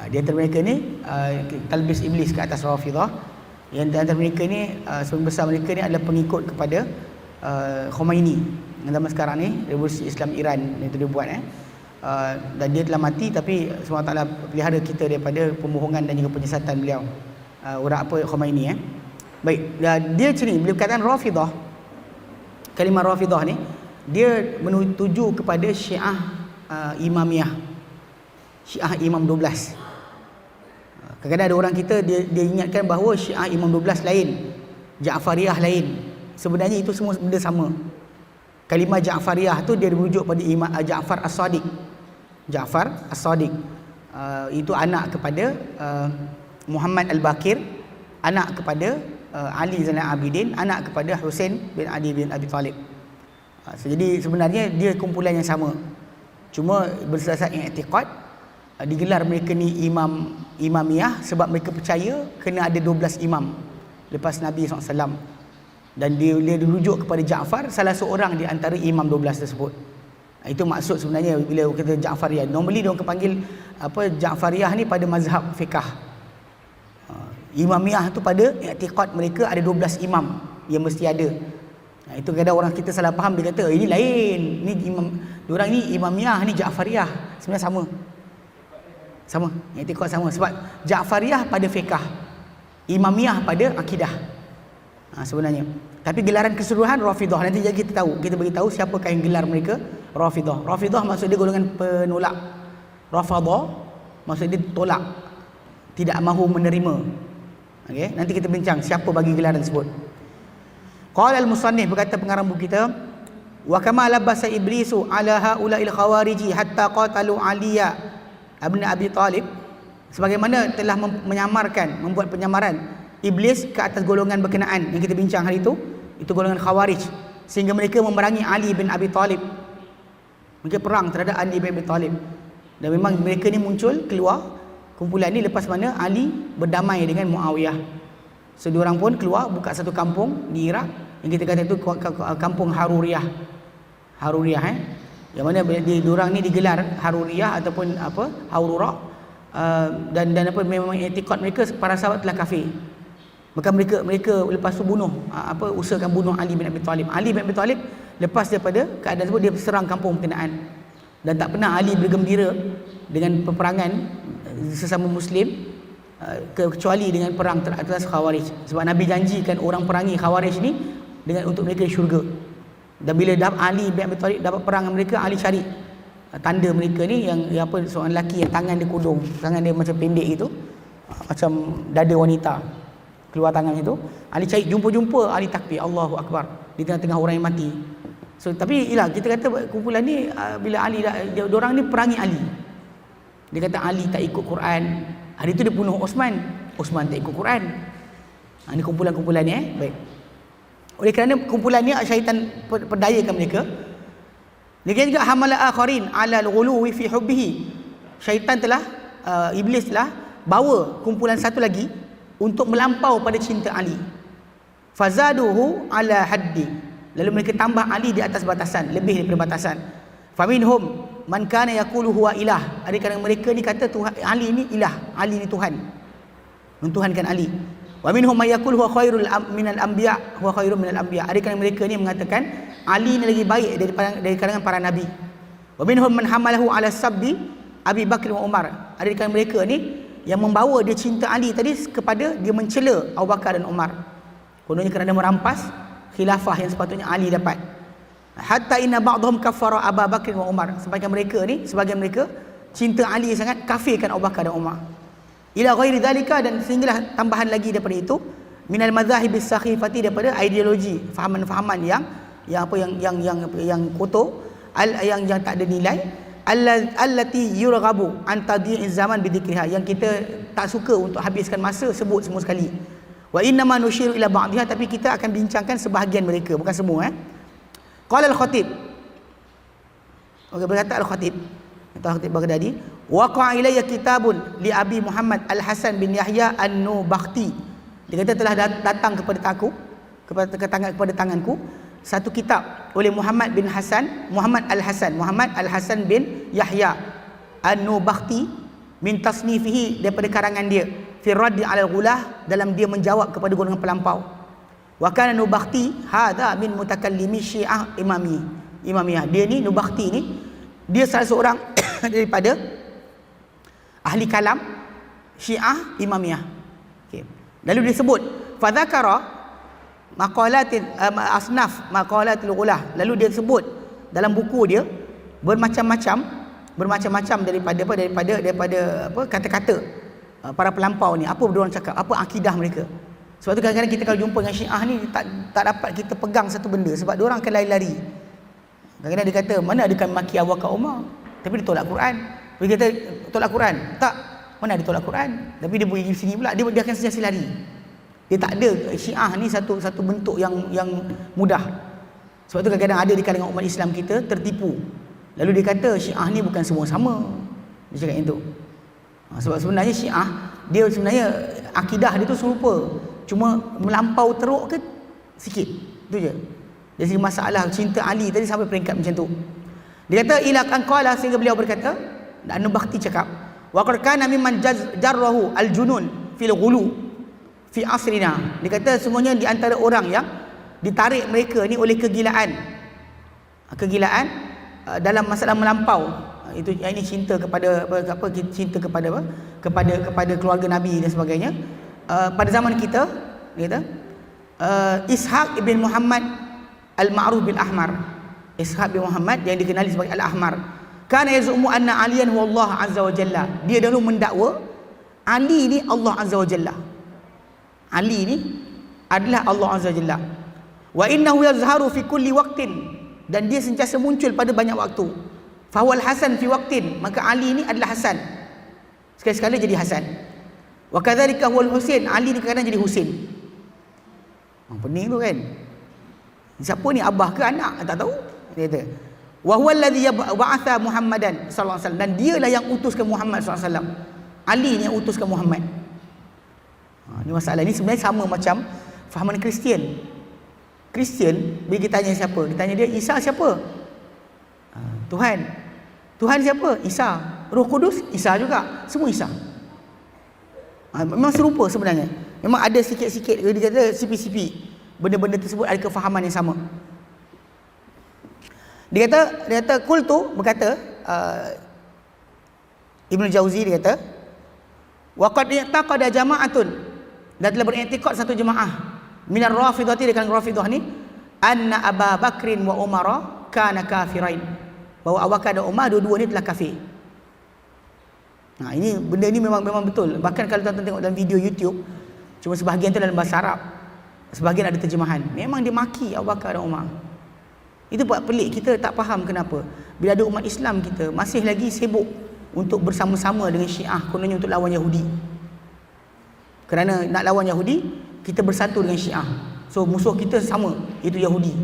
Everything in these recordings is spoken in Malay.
Di antara mereka ni talbis iblis ke atas Rafidah. Yang di antara mereka ni sebagian besar mereka ni adalah pengikut kepada Khomeini. Zaman sekarang ni revolusi Islam Iran itu dia buat dan dia telah mati, tapi Allah Taala pelihara kita daripada pembohongan dan juga penyesatan beliau. Orang apa Khomeini Baik, dia macam ni bila berkaitan Rafidah, kalimah Rafidah ni dia menuju kepada Syiah Imamiyah, Syiah Imam 12. Kadang-kadang ada orang kita dia ingatkan bahawa Syiah Imam 12 lain, Ja'fariyah lain. Sebenarnya itu semua benda sama. Kalimah Ja'fariyah tu dia merujuk pada Imam Ja'far As-Sadiq. Ja'far As-Sadiq itu anak kepada Muhammad Al-Baqir, anak kepada Ali Zainal Abidin, anak kepada Husain bin Ali bin Abi Talib. Jadi sebenarnya dia kumpulan yang sama. Cuma berdasarkan i'tiqad digelar mereka ni Imamiyah sebab mereka percaya kena ada 12 imam lepas Nabi SAW. Dan dia dirujuk kepada Ja'far, salah seorang di antara imam 12 tersebut. Itu maksud sebenarnya bila kata Ja'fariyah. Normally dia orang panggil Ja'fariyah ni pada mazhab fiqh. Imamiyah tu pada i'tiqad mereka ada 12 imam yang mesti ada. Itu kadang orang kita salah faham, dia kata ini lain, ni imam, diorang ni Imamiyah, ni Ja'fariyah. Sebenarnya sama, i'tiqad sama. Sebab Ja'fariyah pada fiqh, Imamiyah pada akidah sebenarnya. Tapi gelaran keseluruhan Rafidah. Nanti kita bagi tahu siapakah yang gelar mereka Rafidah. Rafidah maksud dia golongan penolak. Rafadah maksud dia tolak, tidak mahu menerima. Okey, nanti kita bincang siapa bagi gelaran tersebut. Qala al-musannif, berkata pengarang buku kita, wa kama labasa iblisu ala haula'il khawariji hatta qatalu Aliya ibn Abi Talib, sebagaimana telah membuat penyamaran iblis ke atas golongan berkenaan yang kita bincang hari itu golongan Khawarij, sehingga mereka memerangi Ali bin Abi Talib. Mereka perang terhadap Ali bin Abi Talib. Dan memang mereka ni muncul keluar kumpulan ni lepas mana Ali berdamai dengan Muawiyah. So diorang pun keluar buka satu kampung di Iraq yang kita kata itu kampung Haruriyah. Yang mana diorang ni digelar Haruriyah ataupun Haurura, dan memang i'tiqad mereka para sahabat telah kafir. Maka mereka lepas tu usahakan bunuh Ali bin Abi Talib. Ali bin Abi Talib lepas daripada keadaan tersebut dia serang kampung berkenaan. Dan tak pernah Ali bergembira dengan peperangan sesama Muslim kecuali dengan perang atas Khawarij. Sebab Nabi janjikan orang perangi Khawarij ni untuk mereka di syurga. Dan bila Ali bin Abi Talib dapat perang dengan mereka, Ali cari tanda mereka ni yang seorang lelaki yang tangan dia kudung, tangan dia macam pendek itu, macam dada wanita, keluar tangan itu. Ali cari, jumpa Ali takbir Allahu Akbar di tengah-tengah orang yang mati. So tapi kita kata kumpulan ni bila Ali diorang ni perangi Ali. Dia kata Ali tak ikut Quran. Hari itu dia bunuh Osman tak ikut Quran. Ini kumpulan-kumpulan ni baik. Oleh kerana kumpulan ni syaitan perdayakan mereka. Dia juga hamala akharin ala al-ghuluwi fi hubbihi. Syaitan telah iblis telah bawa kumpulan satu lagi untuk melampau pada cinta Ali. Fazaduhu ala haddi. Lalu mereka tambah Ali di atas batasan, lebih daripada batasan. Faminhum man kana yaqulu huwa ilah. Ada kalangan mereka ni kata Tuhan Ali ni ilah, Ali ni Tuhan, mentuhankan Ali. Wa minhum may yaqulu huwa khairul minal anbiya, huwa khairun minal anbiya. Ada kalangan mereka ni mengatakan Ali ni lagi baik dari kalangan para nabi. Wa minhum man hamalahu ala sabbi Abi Bakr wa Umar. Ada kalangan mereka ni yang membawa dia cinta Ali tadi kepada dia mencela Abu Bakar dan Umar. Kononnya kerana merampas khilafah yang sepatutnya Ali dapat. Hatta inna ba'dhum kaffara Abu Bakr wa Umar. Sebagian mereka cinta Ali sangat, kafirkan Abu Bakar dan Umar. Ila ghairi dzalika, dan sehinggalah tambahan lagi daripada itu, minal madzahibis sakhifati, daripada ideologi, fahaman-fahaman yang kotor, yang tak ada nilai, allati yurghabu an tadhi'iz zaman bidzikriha, yang kita tak suka untuk habiskan masa sebut semua sekali. Wa inna ma nushiru ila ba'dihha, tapi kita akan bincangkan sebahagian mereka, bukan semua. Qala al-Khatib, berkata al-Khatib Baghdadi, waqa'a ilayya kitabun li Abi Muhammad Al-Hasan bin Yahya An-Nubakhti. Dia kata telah datang kepada tanganku satu kitab oleh Muhammad Al-Hasan bin Yahya An-Nubakhti, min tasnifihi, daripada karangan dia, fi raddi 'ala al-ghulah, dalam dia menjawab kepada golongan pelampau. Wa kana Nubakhti hadha min mutakallimi Syiah Imamiyah. Dia ni Nubakhti ni, dia salah seorang daripada ahli kalam Syiah Imamiyah. Okey. Lalu dia sebut fa dzakara maqalatin asnaf maqalatil ghulah. Lalu dia sebut dalam buku dia bermacam-macam daripada apa kata-kata para pelampau ni, apa diorang cakap, apa akidah mereka. Sebab tu kadang-kadang kita kalau jumpa dengan Syiah ni tak dapat kita pegang satu benda, sebab diorang akan lari-lari. Kadang-kadang dia kata, mana ada kami maki Abu Bakar Umar, tapi dia tolak Quran. Dia kata tolak Quran, tak, mana ada tolak Quran, tapi dia pergi sini pula, dia akan sentiasa lari. Dia tak ada, Syiah ni satu bentuk yang mudah. Sebab tu kadang-kadang ada di kalangan umat Islam kita tertipu. Lalu dia kata Syiah ni bukan semua sama. Dia cakap itu. Sebab sebenarnya Syiah, dia sebenarnya akidah dia tu serupa, cuma melampau teruk ke sikit. Itu je. Jadi masalah cinta Ali tadi sampai peringkat macam tu. Dia kata ila kan qala, sehingga beliau berkata, dan Nubakhti cakap, wa qad kana mimman jarrahu al-junun fil ghulu fi asrina. Dia kata semuanya di antara orang yang ditarik mereka ni oleh kegilaan dalam masalah melampau. Itu yang ini cinta kepada cinta kepada keluarga Nabi dan sebagainya. Pada zaman kita, dia kata Ishaq ibn Muhammad al-Ma'ruf bin Ahmar. Ishaq bin Muhammad yang dikenali sebagai Al-Ahmar. Kana yazumu anna Aliyan huwa Allah Azza wa Jalla. Dia dahulu mendakwa Ali ni Allah Azza wa Jalla. Ali ni adalah Allah Azza wa Jalla. Wa innahu yazharu fi kulli waqtin, dan dia sentiasa muncul pada banyak waktu. Fawal Hasan fi waqtin, maka Ali ni adalah Hasan, sekali-sekala jadi Hasan. Wa kadzalika huwal Husain, Ali ni kadang-kadang jadi Husain. Pening tu kan. Siapa ni, abah ke anak? Tak tahu. Dia kata wa huwa alladhi ba'atha Muhammadan sallallahu alaihi wasallam, dan dialah yang utuskan Muhammad sallallahu alaihi wasallam. Ali ni yang utuskan Muhammad. Ni masalah ni sebenarnya sama macam fahaman Kristian. Kristian bila kita tanya siapa, kita tanya dia Isa siapa? Tuhan. Tuhan siapa? Isa. Roh Kudus? Isa juga. Semua Isa. Memang serupa sebenarnya. Memang ada sikit-sikit, dia kata sipi-sipi, benda-benda tersebut ada kefahaman yang sama. Dia kata qultu, berkata Ibnu Jauzi, dia kata wa qad i'taqada jama'atun, dan telah beriktikad satu jemaah minar rafidhati, dari kalangan Rafidah ni, anna Abu Bakrin wa Umar kana kafirain, bahawa Abu Bakar dan Umar dua-dua ni telah kafir. Ini benda ni memang betul. Bahkan kalau tuan-tuan tengok dalam video YouTube, cuma sebahagian tu dalam bahasa Arab, sebahagian ada terjemahan. Memang dia maki Abu Bakar dan Umar. Itu buat pelik, kita tak faham kenapa bila ada umat Islam kita masih lagi sibuk untuk bersama-sama dengan Syiah, kononnya untuk lawan Yahudi. Kerana nak lawan Yahudi, kita bersatu dengan Syiah. So musuh kita sama, itu Yahudi.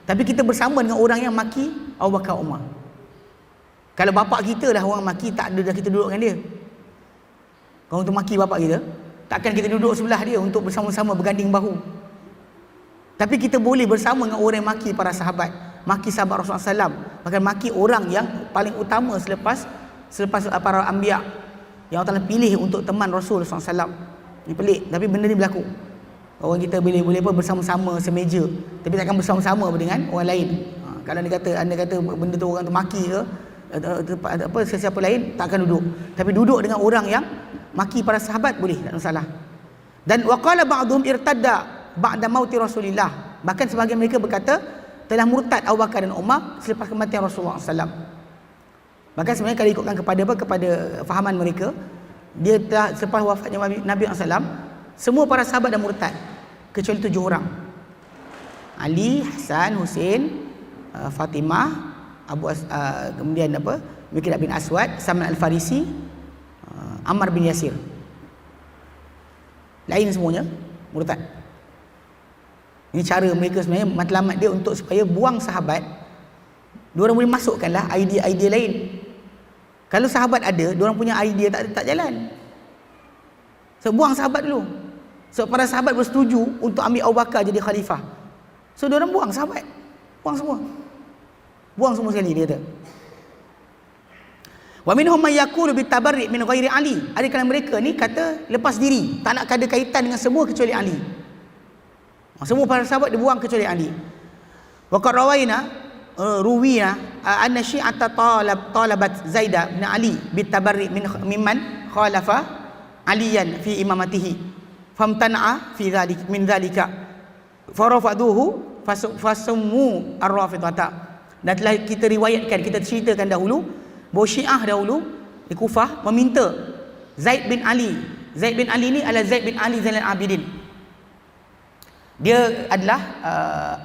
Tapi kita bersama dengan orang yang maki Abu Bakar Umar. Kalau bapak kita lah orang maki, tak ada dah kita duduk dengan dia. Kalau untuk maki bapak kita, takkan kita duduk sebelah dia untuk bersama-sama berganding bahu. Tapi kita boleh bersama dengan orang yang maki para sahabat, maki sahabat Rasulullah SAW, bahkan maki orang yang paling utama selepas para anbiya yang Allah Ta'ala pilih untuk teman Rasul SAW. Ini pelik, tapi benda ni berlaku. Orang kita boleh bersama-sama semeja, tapi takkan bersama-sama dengan orang lain. Kalau anda kata benda tu orang tu maki ke sesiapa lain, tak akan duduk. Tapi duduk dengan orang yang maki para sahabat boleh, tak masalah. Dan waqala ba'dhum irtadda ba'da mauti Rasulillah, bahkan sebahagian mereka berkata telah murtad Abu Bakar dan Umar selepas kematian Rasulullah SAW. Bahkan sebenarnya kalau ikutkan kepada fahaman mereka, dia telah selepas wafatnya Nabi SAW, semua para sahabat dah murtad kecuali 7 orang. Ali, Hasan, Husain, Fatimah, kemudian Miqdad bin Aswad, Salman Al-Farisi, Ammar bin Yasir. Lain semuanya murtad. Ini cara mereka sebenarnya, matlamat dia untuk supaya buang sahabat. Diorang boleh masukkanlah idea-idea lain. Kalau sahabat ada, diorang punya idea tak jalan. So buang sahabat dulu. So para sahabat bersetuju untuk ambil Abu Bakar jadi khalifah. So diorang buang sahabat. Buang semua. Buang semua sekali, dia kata. Wa minhum may yaqulu bitabarri min ghairi Ali. Ada kalangan mereka ni kata lepas diri, tak nak ada kaitan dengan semua kecuali Ali. Semua para sahabat dibuang kecuali Ali. Wa qad ruwina anna syi'ata talabat Zaida bin Ali bitabarri mimman khalafa Aliyan fi imamatihi famtana'a fi dhalik min dhalika farafaduhu fasummu ar-rafidata. Dan telah kita riwayatkan, kita ceritakan dahulu bahawa Syiah dahulu di Kufah meminta Zaid bin Ali. Zaid bin Ali ni adalah Zaid bin Ali Zainal Abidin. Dia adalah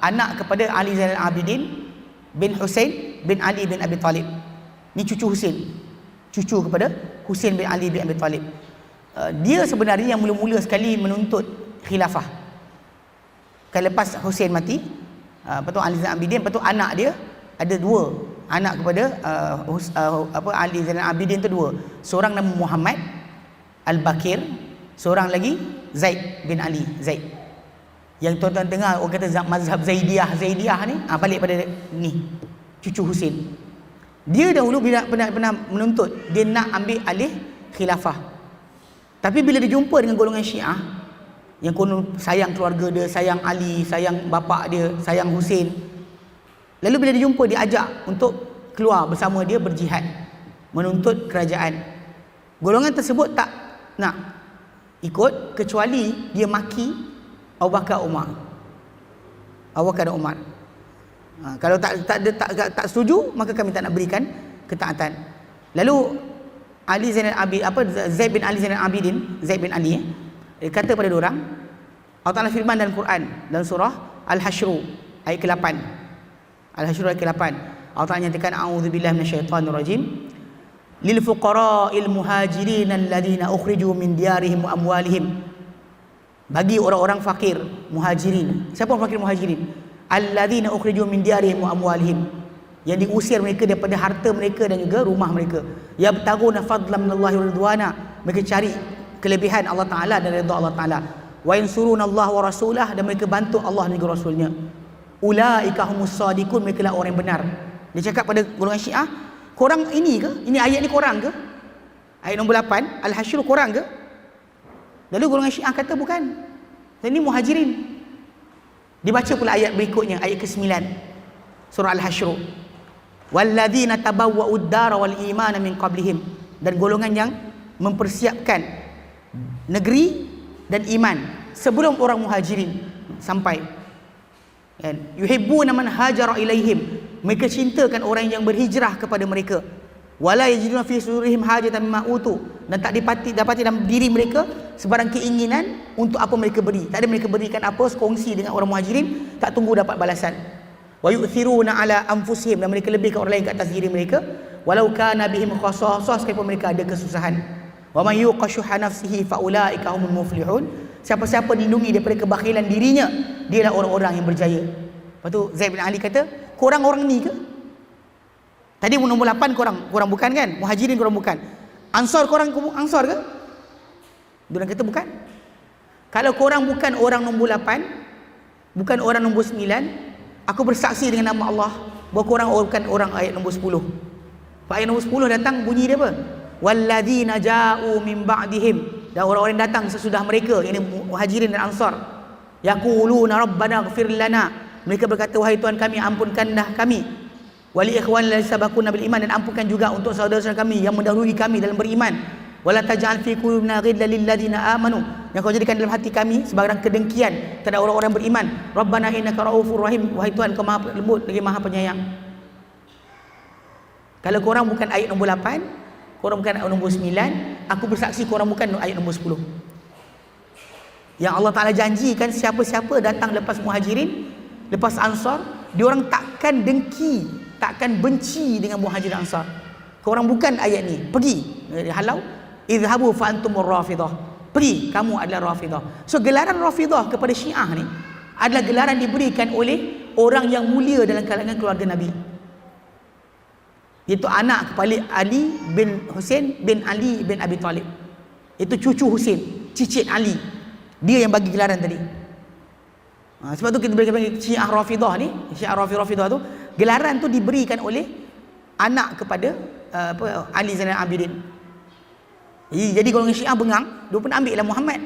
anak kepada Ali Zainal Abidin bin Husain bin Ali bin Abi Talib. Ni cucu Husain, cucu kepada Husain bin Ali bin Abi Talib. Dia sebenarnya yang mula-mula sekali menuntut khilafah. Kan lepas Husain mati, lepas tu Ali Zainal Abidin, lepas tu anak dia ada dua anak kepada Ali Zainal Abidin tu dua. Seorang nama Muhammad Al-Bakir, seorang lagi Zaid bin Ali, Zaid. Yang tuan-tuan dengar orang kata mazhab Zaidiyah ni, balik pada ni, cucu Husain. Dia dahulu pernah menuntut dia nak ambil alih khilafah. Tapi bila dia jumpa dengan golongan Syiah yang konon sayang keluarga dia, sayang Ali, sayang bapa dia, sayang Husain, lalu bila dia jumpa, dia ajak untuk keluar bersama dia berjihad menuntut kerajaan. Golongan tersebut tak nak ikut kecuali dia maki Abu Bakar Umar. Abu Bakar dan Umar. Kalau tak setuju, maka kami tak nak berikan ketaatan. Lalu Ali Zainal Abidin, Zaid bin Ali Zainal Abidin, Zaid bin Ali, dia kata pada diorang, Allah Ta'ala firman dalam Quran, dalam surah Al-Hashr ayat ke-8. Al-Hashr ayat ke-8. Allah Ta'ala nyatakan, a'udzubillahi minasyaitonir rajim. Lil fuqara'il muhajirin alladhina ukhriju min diyarihim wa amwalihim. Bagi orang-orang fakir, muhajirin. Siapa orang fakir muhajirin? Alladzina ukhriju min diyarihim wa amwalihim. Yang diusir mereka daripada harta mereka dan juga rumah mereka. Yabtaguna fadlan minallahi wa ridwana. Mereka cari kelebihan Allah Taala dan redha Allah Taala. Wa yansuruna Allah wa rasulah, dan mereka bantu Allah dan juga Rasulnya. Ulaika humus shadiqun, mereka lah orang yang benar. Dia cakap pada golongan Syiah, korang ini ke? Ini ayat ni korang ke? Ayat nombor 8 Al-Hashr korang ke? Lalu golongan Syiah kata bukan. Dan ini muhajirin. Dibaca pula ayat berikutnya, ayat ke-9 surah Al-Hashr. Walladzina tabawwa'ud dara wal imana min qablihim, dan golongan yang mempersiapkan negeri dan iman sebelum orang muhajirin sampai. Yuhibbuna man hajara ilaihim, mereka cintakan orang yang berhijrah kepada mereka. Wala yajiduna fi sudurihim hajatan mimma utu, dan tak dapati dalam diri mereka sebarang keinginan untuk apa mereka beri. Tak ada mereka berikan apa, sekongsi dengan orang muhajirin, tak tunggu dapat balasan. Wa yu'thiruna ala anfusihim, dan mereka lebihkan orang lain ke atas diri mereka, walau kana bihim khassasah, sekalipun mereka ada kesusahan. Wa may yuqashuha nafsihi fa ulaika humul muflihun, siapa-siapa dilindungi daripada kebakhilan dirinya, dialah orang-orang yang berjaya. Lepas tu Zaid bin Ali kata, korang orang ni ke? Tadi nombor 8 korang bukan kan? Muhajirin korang bukan. Ansar korang Ansar ke? Diorang kata bukan. Kalau korang bukan orang nombor 8, bukan orang nombor 9, aku bersaksi dengan nama Allah bahawa korang bukan orang ayat nombor 10. Ayat nombor 10 datang bunyi dia apa? Walladzina ja'u min ba'dihim, dan orang-orang yang datang sesudah mereka, ini Muhajirin dan Ansar. Yaquluna rabbana ighfir lana, mereka berkata, wahai Tuhan kami, ampunkanlah kami. Wali ikhwan la sabaquna bil iman, dan ampunkan juga untuk saudara-saudara kami yang mendahului kami dalam beriman. Wala taj'al fi qulubina ghillan lil ladzina amanu, yang kau jadikan dalam hati kami sebarang kedengkian terhadap orang-orang beriman. Rabbana innaka raufur rahim, wahai Tuhan kau Maha lembut lagi Maha penyayang. Kalau korang bukan ayat nombor 8, korang bukan ayat nombor 9, aku bersaksi korang bukan ayat nombor 10. Yang Allah Ta'ala janjikan siapa-siapa datang lepas Muhajirin, lepas Ansar, diorang takkan dengki, takkan benci dengan Muhajirin Ansar. Korang bukan ayat ni, pergi halau, idhabu fa antumur rafidah, pergi kamu adalah rafidah. So gelaran rafidah kepada Syiah ni adalah gelaran diberikan oleh orang yang mulia dalam kalangan keluarga Nabi, iaitu anak kepada Ali bin Husain bin Ali bin Abi Talib. Itu cucu Husain, cicit Ali. Dia yang bagi gelaran tadi. Sebab tu kita boleh panggil Syiah Rafidah ni, Syiah Rafidah tu, gelaran tu diberikan oleh anak kepada Ali Zainal Abidin. Jadi golongan Syiah bengang, dia pun ambil lah Muhammad.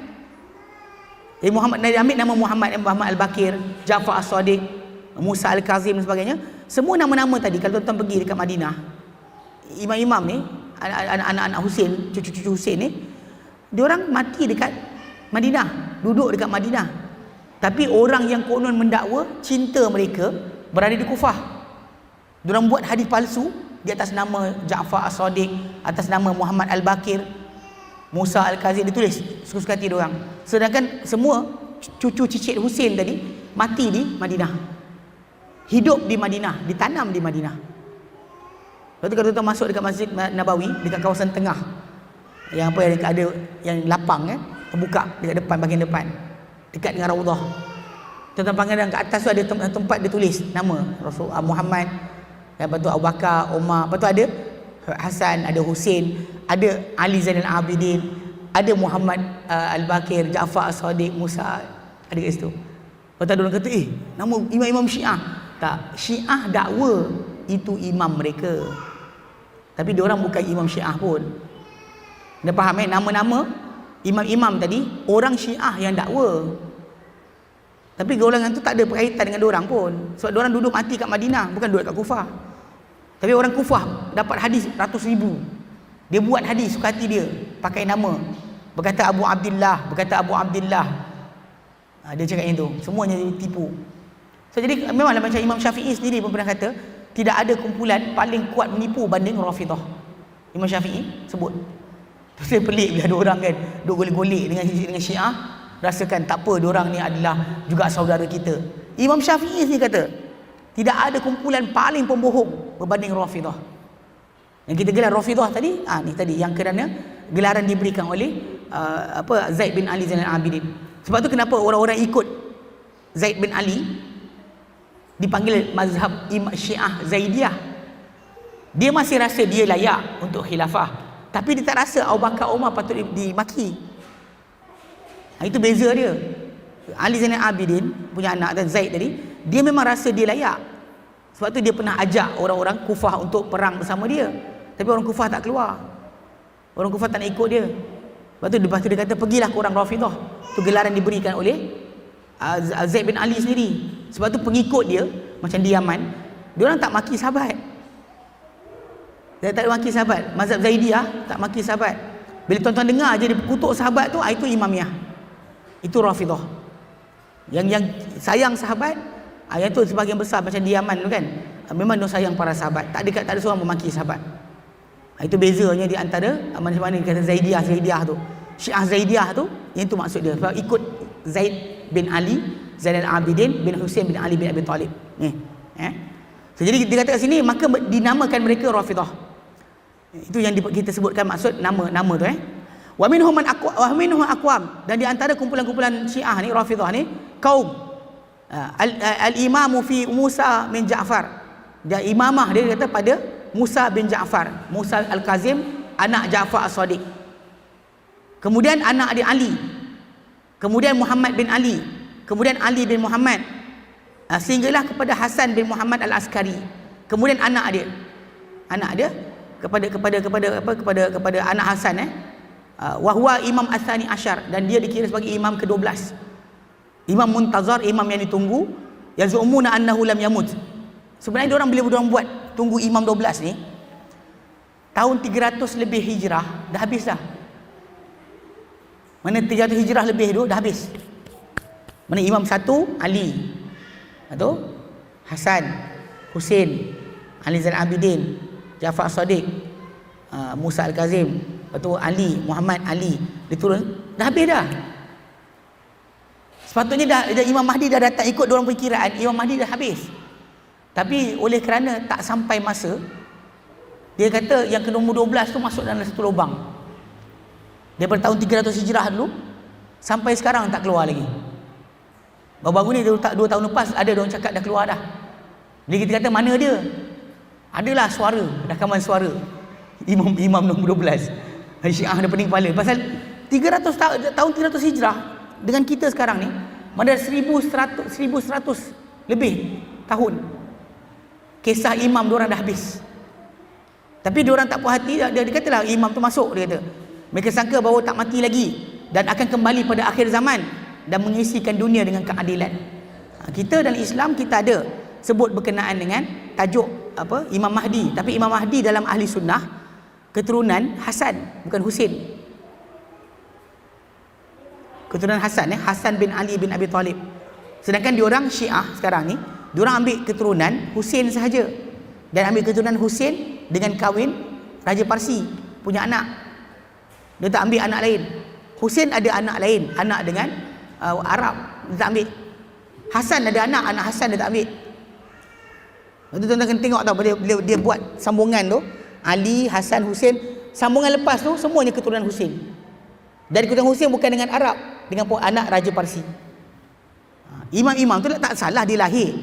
Muhammad dia ambil nama Muhammad Al-Bakir, Ja'far As-Sadiq, Musa Al-Kazim dan sebagainya. Semua nama-nama tadi kalau tuan-tuan pergi dekat Madinah, imam-imam ni, anak-anak Husain, cucu-cucu Husain ni, diorang mati dekat Madinah, duduk dekat Madinah. Tapi orang yang konon mendakwa cinta mereka berada di Kufah. Diorang buat hadis palsu di atas nama Ja'far As-Sadiq, atas nama Muhammad Al-Bakir, Musa Al-Kazim, ditulis suka-suka hati diorang. Sedangkan semua cucu cicit Husain tadi mati di Madinah, hidup di Madinah, ditanam di Madinah. Lepas tu kalau tuan masuk dekat Masjid Nabawi, dekat kawasan tengah, yang apa yang ada yang lapang terbuka dekat depan, bahagian depan, dekat dengan Raudhah. Tuan-tuan pandang kat atas tu ada tempat dia tulis nama Rasul Muhammad, lepas tu Abu Bakar, Umar, lepas tu ada Hasan, ada Husain, ada Ali Zainal Abidin, ada Muhammad Al-Bakir, Ja'far As-Sadiq, Musa, ada kat situ. Lepas tu ada orang kata, nama imam-imam Syiah. Tak, Syiah dakwa itu imam mereka, tapi diorang bukan imam Syiah pun. Anda faham nama-nama imam-imam tadi orang Syiah yang dakwa, tapi golongan tu tak ada berkaitan dengan diorang pun, sebab diorang duduk mati kat Madinah, bukan duduk kat Kufah. Tapi orang Kufah dapat hadis ratus ribu, dia buat hadis suka hati dia, pakai nama, berkata Abu Abdillah, dia cakap yang tu, semuanya tipu. So, jadi memanglah macam Imam Syafi'i sendiri pun pernah kata tidak ada kumpulan paling kuat menipu banding Rafidhah. Imam Syafi'i sebut. Terus saya pelik bila ada orang kan duk golek-golek dengan Syiah, rasakan tak apa, diorang ni adalah juga saudara kita. Imam Syafi'i sendiri kata tidak ada kumpulan paling pembohong berbanding Rafidhah. Yang kita gelar Rafidhah tadi, ni tadi yang kerana gelaran diberikan oleh Zaid bin Ali Zainal Abidin. Sebab tu kenapa orang-orang ikut Zaid bin Ali dipanggil mazhab Syiah Zaidiyah. Dia masih rasa dia layak untuk khilafah, tapi dia tak rasa Abu Bakar, Umar patut dimaki. Itu beza dia. Ali Zainal Abidin punya anak dan Zaid tadi, dia memang rasa dia layak. Sebab tu dia pernah ajak orang-orang Kufah untuk perang bersama dia, tapi orang Kufah tak keluar. Orang Kufah tak nak ikut dia. Lepas tu dia kata, pergilah ke orang Rafidhah. Tu gelaran diberikan oleh Zaid bin Ali sendiri. Sebab tu pengikut dia macam di Yaman, dia orang tak maki sahabat. Dia tak maki sahabat. Mazhab Zaidiyah tak maki sahabat. Bila tuan-tuan dengar je dia kutuk sahabat tu, itu imamiyah. Itu Rafidhah. Yang sayang sahabat, yang tu sebahagian besar macam di Yaman tu kan, memang dia sayang para sahabat. Tak ada seorang memaki sahabat. Itu bezanya di antara mana-mana kata Zaidiyah tu. Syiah Zaidiyah tu, yang tu maksud dia. Sebab ikut Zaid bin Ali Zainal Abidin bin Husain bin Ali bin Abi Talib. So, jadi dia kata kat sini, maka dinamakan mereka Rafidhah. Itu yang kita sebutkan maksud nama tu. Wa minhum aqwam, dan di antara kumpulan-kumpulan Syiah ni, Rafidhah ni, kaum al-imamu fi Musa bin Ja'far. Dia imamah dia kata pada Musa bin Ja'far, Musa Al-Kazim, anak Ja'far As-Sadiq. Kemudian anak dia Ali. Kemudian Muhammad bin Ali. Kemudian Ali bin Muhammad. Sehinggalah kepada Hasan bin Muhammad Al-Askari. Kemudian anak dia kepada anak Hasan wahwa imam As-Sani Asyar, dan dia dikira sebagai imam ke-12. Imam muntazar, imam yang ditunggu. Yazumuna annahu lam yamut. Sebenarnya diorang buat tunggu imam 12 ni tahun 300 lebih hijrah dah habis dah. Mana 300 hijrah lebih tu dah habis. Mana imam satu Ali, atau Hasan, Husain, Ali Zainal Abidin, Ja'far As-Sadiq, Musa Al-Kazim, atau Ali, Muhammad Ali, dia turun dah habis dah. Sepatutnya dah Imam Mahdi dah datang ikut diorang perkiraan, Imam Mahdi dah habis. Tapi oleh kerana tak sampai masa, dia kata yang ke nombor 12 tu masuk dalam satu lubang. Daripada tahun 300 hijrah dulu sampai sekarang tak keluar lagi. Baru-baru ni 2 tahun lepas ada orang cakap dah keluar dah. Jadi kita kata mana dia? Adalah suara, rakaman suara imam nombor 12. Syiah ada pening kepala. Pasal 300 tahun 300 hijrah dengan kita sekarang ni ada 1100 lebih tahun. Kisah imam diorang dah habis. Tapi diorang tak puas hati, dia katalah imam tu masuk, dia kata. Mereka sangka bahawa tak mati lagi dan akan kembali pada akhir zaman dan mengisikan dunia dengan keadilan. Kita dalam Islam kita ada sebut berkenaan dengan tajuk apa Imam Mahdi, tapi Imam Mahdi dalam ahli sunnah keturunan Hasan, bukan Husin. Keturunan Hasan, Hasan bin Ali bin Abi Talib. Sedangkan diorang Syiah sekarang ni, diorang ambil keturunan Husin sahaja dan ambil keturunan Husin dengan kahwin Raja Parsi punya anak. Dia tak ambil anak lain. Husin ada anak lain, anak dengan Arab, dia tak ambil. Hasan ada anak Hasan dia tak ambil. Tuan-tuan kena tengok tau, dia buat sambungan tu, Ali, Hasan, Husin, sambungan lepas tu semuanya keturunan Husin. Dari keturunan Husin bukan dengan Arab, dengan anak Raja Parsi. Imam-imam tu tak salah dia lahir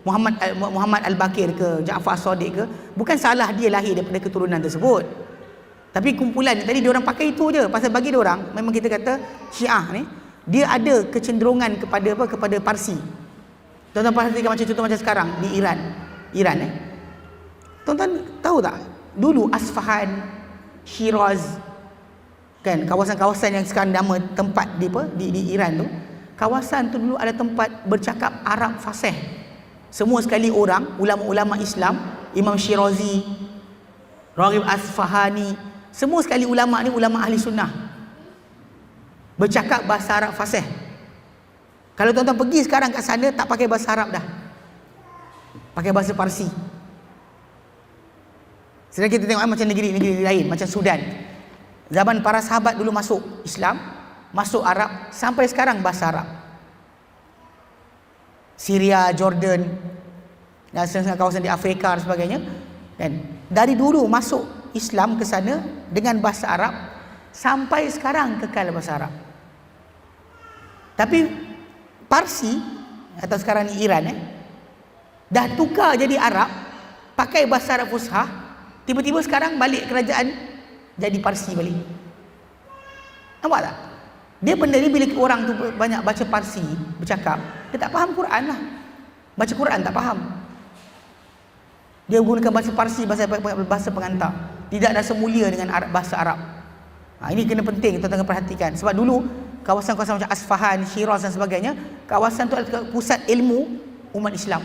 Muhammad Al-Bakir ke Ja'far As-Sadiq ke, bukan salah dia lahir daripada keturunan tersebut. Tapi kumpulan tadi diorang pakai itu je, pasal bagi diorang memang kita kata Syiah ni dia ada kecenderungan kepada apa, kepada Parsi. Tuan-tuan perhatikan macam contoh macam sekarang di Iran tuan-tuan tahu tak, dulu Asfahan, Shiraz kan, kawasan-kawasan yang sekarang nama tempat di Iran tu, kawasan tu dulu ada tempat bercakap Arab fasih. Semua sekali orang, ulama-ulama Islam, Imam Shirazi, Raghib Asfahani, semua sekali ulama ni ulama ahli sunnah, bercakap bahasa Arab fasih. Kalau tuan-tuan pergi sekarang kat sana tak pakai bahasa Arab dah, pakai bahasa Parsi. Sedang kita tengok macam negeri-negeri lain, macam Sudan, zaman para sahabat dulu masuk Islam, masuk Arab, sampai sekarang bahasa Arab. Syria, Jordan dan setengah kawasan di Afrika dan sebagainya kan, dari dulu masuk Islam ke sana dengan bahasa Arab, sampai sekarang kekal bahasa Arab. Tapi Parsi atau sekarang ni Iran dah tukar jadi Arab, pakai bahasa Arab Fushah, tiba-tiba sekarang balik kerajaan jadi Parsi balik. Nampak tak? Dia benda ni bila orang tu banyak baca Parsi, bercakap, dia tak faham Quran lah. Baca Quran tak faham. Dia gunakan bahasa Parsi, bahasa pengantar. Tidak ada semulia dengan bahasa Arab. Ini kena penting tuan-tuan perhatikan. Sebab dulu kawasan-kawasan macam Asfahan, Shiraz dan sebagainya, kawasan tu adalah pusat ilmu umat Islam.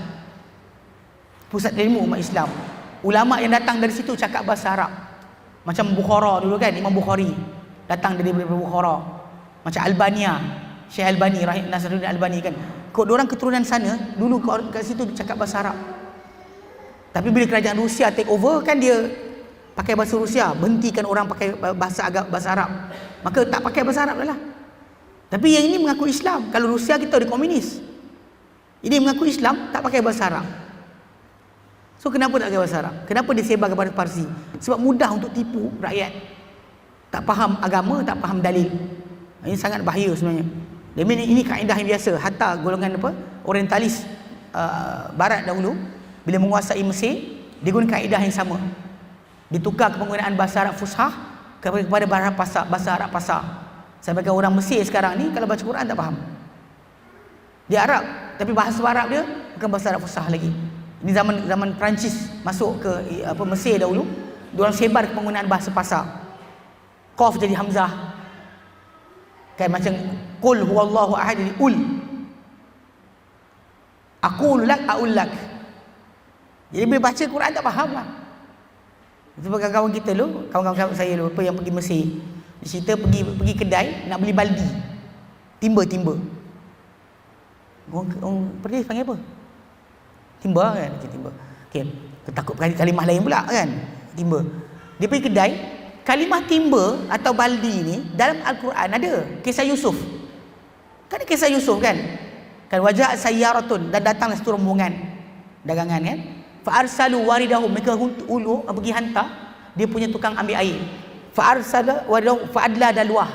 Pusat ilmu umat Islam. Ulama yang datang dari situ cakap bahasa Arab. Macam Bukhara dulu kan, Imam Bukhari datang dari Bukhara. Macam Albania, Syekh Albani, Rahim Nasruddin Albani kan. Kok diorang keturunan sana, dulu kat situ cakap bahasa Arab. Tapi bila kerajaan Rusia take over kan, dia pakai bahasa Rusia, berhentikan orang pakai bahasa Arab. Maka tak pakai bahasa Arab dah lah. Tapi yang ini mengaku Islam. Kalau Rusia kita ada komunis. Ini mengaku Islam, tak pakai bahasa Arab. So kenapa tak pakai bahasa Arab? Kenapa disebar kepada Parsi? Sebab mudah untuk tipu rakyat. Tak faham agama, tak faham dalil. Ini sangat bahaya sebenarnya. Dan ini kaedah yang biasa. Hatta golongan orientalis barat dahulu, bila menguasai Mesir, dia guna kaedah yang sama. Ditukar penggunaan bahasa Arab Fushah kepada bahasa Arab pasar. Sampai orang Mesir sekarang ni kalau baca Quran tak faham. Dia Arab, tapi bahasa Arab dia bukan bahasa Arab Fushah lagi. Ini zaman Perancis masuk ke Mesir dahulu, diorang sebar penggunaan bahasa pasar. Qaf jadi hamzah. Kan macam qul huwallahu ahad jadi ul. Aqul lak aul lak. Jadi bila baca Quran tak faham lah. Itu kawan-kawan kita dulu, kawan-kawan saya dulu yang pergi Mesir. Dia cerita pergi kedai nak beli baldi. Timba. Orang pergi panggil apa? Timba kan? Timba. Okey, takut kalimah lain pula kan? Timba. Dia pergi kedai, kalimah timba atau baldi ni dalam Al-Quran ada. Kisah Yusuf. Kan ada kisah Yusuf kan? Kan wajah sayyaratun, dan datanglah satu rombongan dagangan kan? Fa arsalu waridahum, mereka pergi hantar dia punya tukang ambil air. Fa arsala waridahum fa adla dalwah.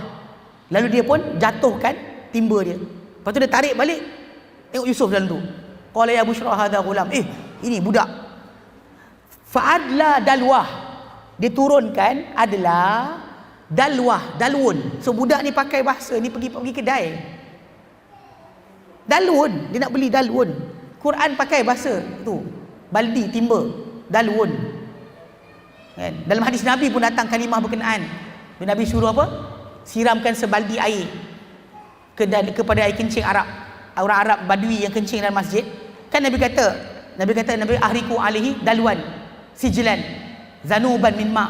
Lalu dia pun jatuhkan timba dia. Lepas tu dia tarik balik, tengok Yusuf dalam tu. Qala ya bushra hadha ghulam. Ini budak. Fa adla dalwah. Dia turunkan adalah dalwah, dalwun. So budak ni pakai bahasa ni pergi kedai. Dalwun, dia nak beli dalwun. Quran pakai bahasa tu. Baldi, timba, dalwun. Kan? Dalam hadis Nabi pun datang kalimah berkenaan. Nabi suruh apa? Siramkan sebaldi air kepada air kencing Arab. Orang Arab Badui yang kencing dalam masjid. Kan Nabi kata Nabi ahriku alaihi dalwan sijlan zanuban min ma,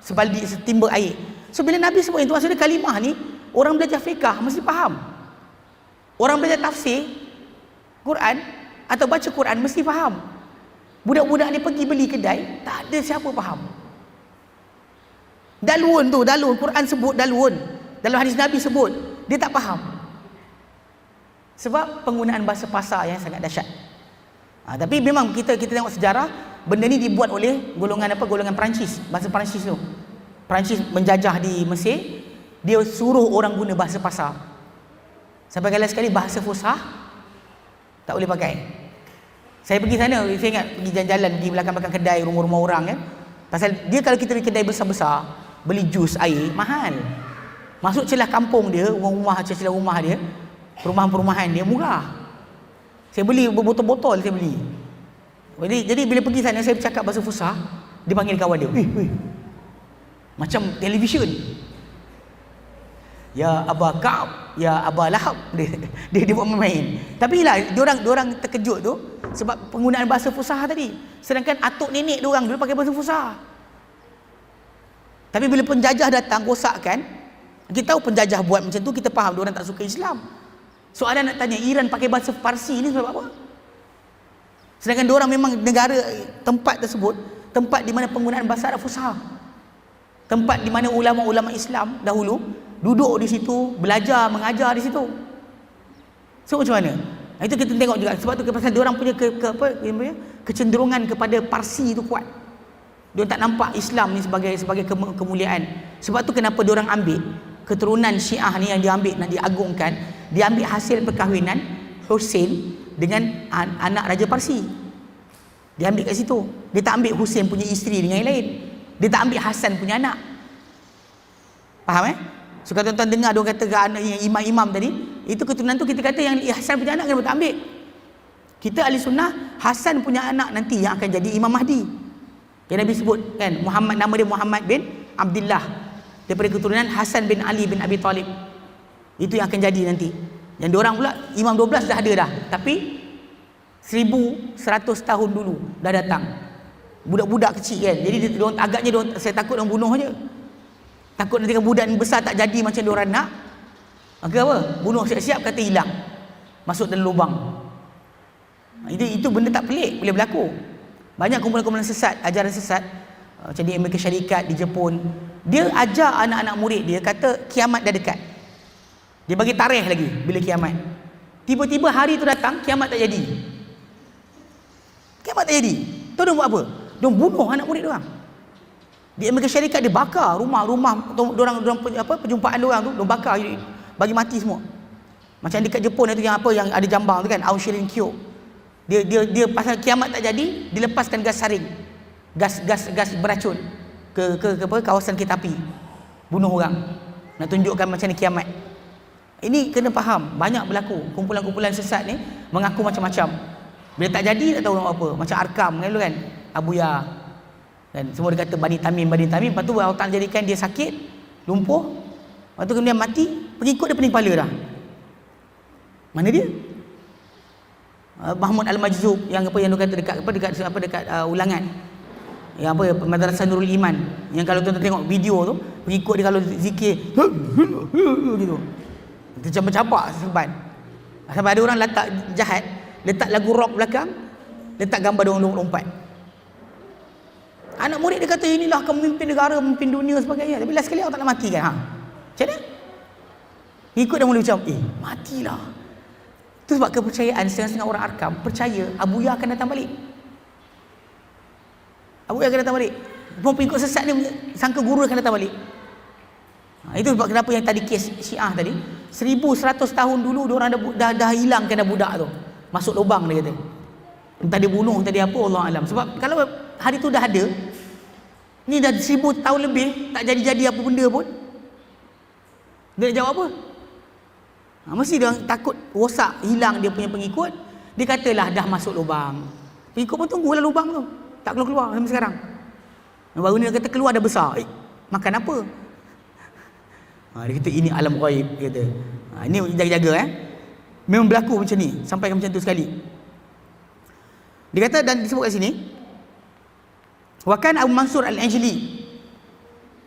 sebaldi setimba air. So bila Nabi sebut itu, maksudnya kalimah ni orang belajar fiqah mesti faham. Orang belajar tafsir Quran atau baca Quran mesti faham. Budak-budak ni pergi beli kedai, tak ada siapa faham. Dalun, Quran sebut dalun. Dalam hadis Nabi sebut, dia tak faham. Sebab penggunaan bahasa pasar yang sangat dahsyat. Tapi memang kita tengok sejarah, benda ni dibuat oleh golongan Perancis, bahasa Perancis tu. Perancis menjajah di Mesir, dia suruh orang guna bahasa pasar. Sampai kali sekali bahasa Fusha tak boleh pakai. Saya pergi sana, saya ingat pergi jalan-jalan, pergi belakang-belakang kedai, rumah-rumah orang kan. Pasal dia kalau kita pergi kedai besar-besar, beli jus air mahal. Masuk celah kampung dia, celah rumah dia, perumahan-perumahan dia murah. Saya beli berbotol-botol, saya beli. Jadi bila pergi sana, saya bercakap bahasa Fusha, dia panggil kawan dia, macam televisyen. Ya Aba Ka'ab, ya Aba Lahab, dia buat main. Tapi lah diorang terkejut tu sebab penggunaan bahasa Fusha tadi. Sedangkan atuk nenek diorang dulu pakai bahasa Fusha. Tapi bila penjajah datang rosakkan, kita tahu penjajah buat macam tu, kita faham diorang tak suka Islam. Soalan nak tanya, Iran pakai bahasa Parsi ni sebab apa? Sedangkan diorang memang negara, tempat tersebut tempat di mana penggunaan bahasa Arab Fusha. Tempat di mana ulama-ulama Islam dahulu duduk di situ, belajar, mengajar di situ. So macam mana? Itu kita tengok juga. Sebab tu pasal diorang punya kecenderungan kepada Parsi itu kuat. Diorang tak nampak Islam ni sebagai kemuliaan. Sebab tu kenapa diorang ambil keturunan Syiah ni yang diambil, nak diagungkan, diambil hasil perkahwinan Hussein dengan anak Raja Parsi. Dia ambil kat situ. Dia tak ambil Hussein punya isteri dengan yang lain. Dia tak ambil Hasan punya anak. Faham So kalau tuan-tuan dengar dia kata anak yang imam-imam tadi, itu keturunan tu kita kata yang Hasan punya anak kenapa tak ambil? Kita ahli sunnah, Hasan punya anak nanti yang akan jadi Imam Mahdi. Yang Nabi sebut kan, Muhammad, nama dia Muhammad bin Abdullah, daripada keturunan Hasan bin Ali bin Abi Talib. Itu yang akan jadi nanti. Yang diorang pula Imam 12 dah ada dah, tapi 1100 tahun dulu dah datang. Budak-budak kecil kan. Jadi agaknya saya takut orang bunuh je. Takut nanti budak ni besar tak jadi macam diorang nak. Maka apa? Bunuh siap-siap, kata hilang. Masuk dalam lubang. Itu benda tak pelik, boleh berlaku. Banyak kumpulan-kumpulan sesat, ajaran sesat, macam di Amerika Syarikat, di Jepun, dia ajar anak-anak murid dia, kata kiamat dah dekat. Dia bagi tarikh lagi bila kiamat. Tiba-tiba hari tu datang, kiamat tak jadi. Kiamat tak jadi. Tahu dia buat apa? Dia bunuh anak murid dia orang. Di Amerika Syarikat dia bakar rumah-rumah diorang perjumpaan dia orang tu, dia bakar, bagi mati semua. Macam dekat Jepun itu yang ada jambang tu kan, Auschwitz-Kyo. Dia pasal kiamat tak jadi, dilepaskan gas saring. Gas beracun ke kawasan kereta api. Bunuh orang. Nak tunjukkan macam ni kiamat. Ini kena faham, banyak berlaku. Kumpulan-kumpulan sesat ni mengaku macam-macam. Bila tak jadi tak tahu nak apa. Macam Arkam kan dulu kan, Abuya. Dan semua dia kata Bani Tamim. Lepas tu Allah Ta'ala jadikan dia sakit, lumpuh. Lepas tu kemudian mati, pengikut dia pening kepala dah. Mana dia? Mahmud Al-Majzub yang dia kata dekat ulangan. Yang Madrasah Nurul Iman. Yang kalau tuan-tuan tengok video tu, pengikut dia kalau zikir gitu. Dia capak seban. Sampai ada orang letak jahat, letak lagu rock belakang, letak gambar dia orang lompat. Anak murid dia kata inilah pemimpin negara, pemimpin dunia sebagainya. Tapi last sekali orang tak nak mati kan? Macam mana? Ikut dah mula macam matilah. Itu sebab kepercayaan setengah-setengah orang Arkam percaya Abuya akan datang balik. Abuya akan datang balik. Pengikut sesat ni sangka guru akan datang balik. Itu sebab kenapa yang tadi kes Syiah tadi 1100 tahun dulu diorang dah hilangkan dah budak tu, masuk lubang dia kata. Entah dia bunuh, entah dia apa, Allah alam. Sebab kalau hari tu dah ada, ni dah 1000 tahun lebih tak jadi-jadi apa benda pun, dia nak jawab apa? Mesti dia takut rosak, hilang dia punya pengikut. Dia katalah dah masuk lubang. Pengikut pun tunggulah lubang tu, tak keluar-keluar sampai sekarang. Baru ni dia kata keluar dah besar. Makan apa? Dia kata ini alam ghaib, dia kata. Ini jaga-jaga Memang berlaku macam ni, sampai macam tu sekali. Dia kata, dan disebut kat sini, wa kan Abu Mansur Al-Anjli.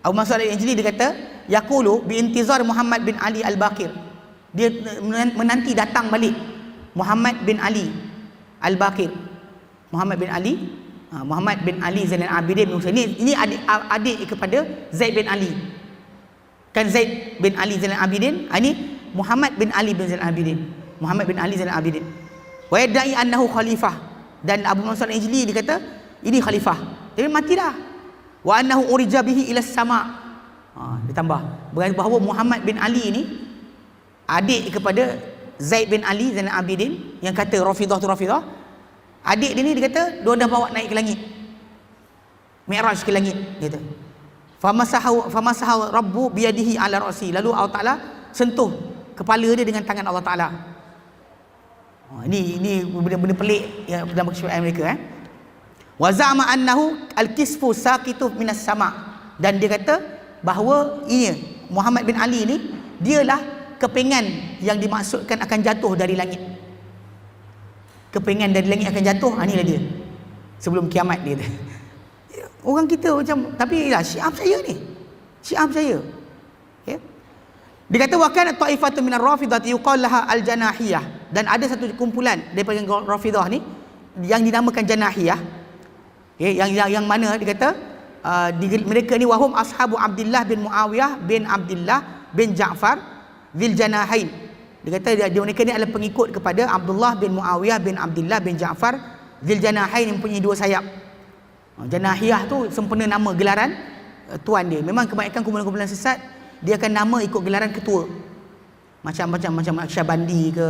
Abu Mansur Al-Anjli dia kata, yaqulu bi intizar Muhammad bin Ali Al-Baqir. Dia menanti datang balik Muhammad bin Ali Al-Baqir. Muhammad bin Ali Zainal Abidin. Ini adik kepada Zaid bin Ali. Kan Zaid bin Ali Zainal Abidin, ini Muhammad bin Ali bin Zainal Abidin. Muhammad bin Ali Zainal Abidin. Wa yad'i annahu khalifah. Dan Abu Mansur Al-Anjli dia kata ini khalifah. Dia mati dah. Wa annahu urija bihi ila sama'. Dia tambah bahawa Muhammad bin Ali ni adik kepada Zaid bin Ali Zainal Abidin yang kata Rafidah tu Rafidah. Adik dia ni dia kata dia dah bawa naik ke langit. Mi'raj ke langit gitu. Famasahu rabbu biyadihi ala ra'si. Lalu Allah Taala sentuh kepala dia dengan tangan Allah Taala. Ini benda-benda pelik yang dalam kesyuaran mereka Wa za'ama annahu al-kisfu saqitu minas sama'. Dan dia kata bahawa ini Muhammad bin Ali ni dialah kepengan yang dimaksudkan akan jatuh dari langit. Kepengan dari langit akan jatuh, inilah dia. Sebelum kiamat dia kata. Orang kita macam, tapi lah Syiah percaya ni. Syiah percaya. Okay. Dia kata wa kana ta'ifatu minar rafidati yuqal laha al-janahiyah. Dan ada satu kumpulan daripada Rafidah ni yang dinamakan Janahiyah. Okay. Yang mana dia kata mereka ni wahum ashabu Abdullah bin Muawiyah bin Abdullah bin Ja'far Dzil Janahain. Dia kata mereka ni adalah pengikut kepada Abdullah bin Muawiyah bin Abdullah bin Ja'far Dzil Janahain yang mempunyai dua sayap. Janahiyah tu sempena nama gelaran tuan dia. Memang kebanyakan kumpulan-kumpulan sesat dia akan nama ikut gelaran ketua. Macam Naqsyabandi ke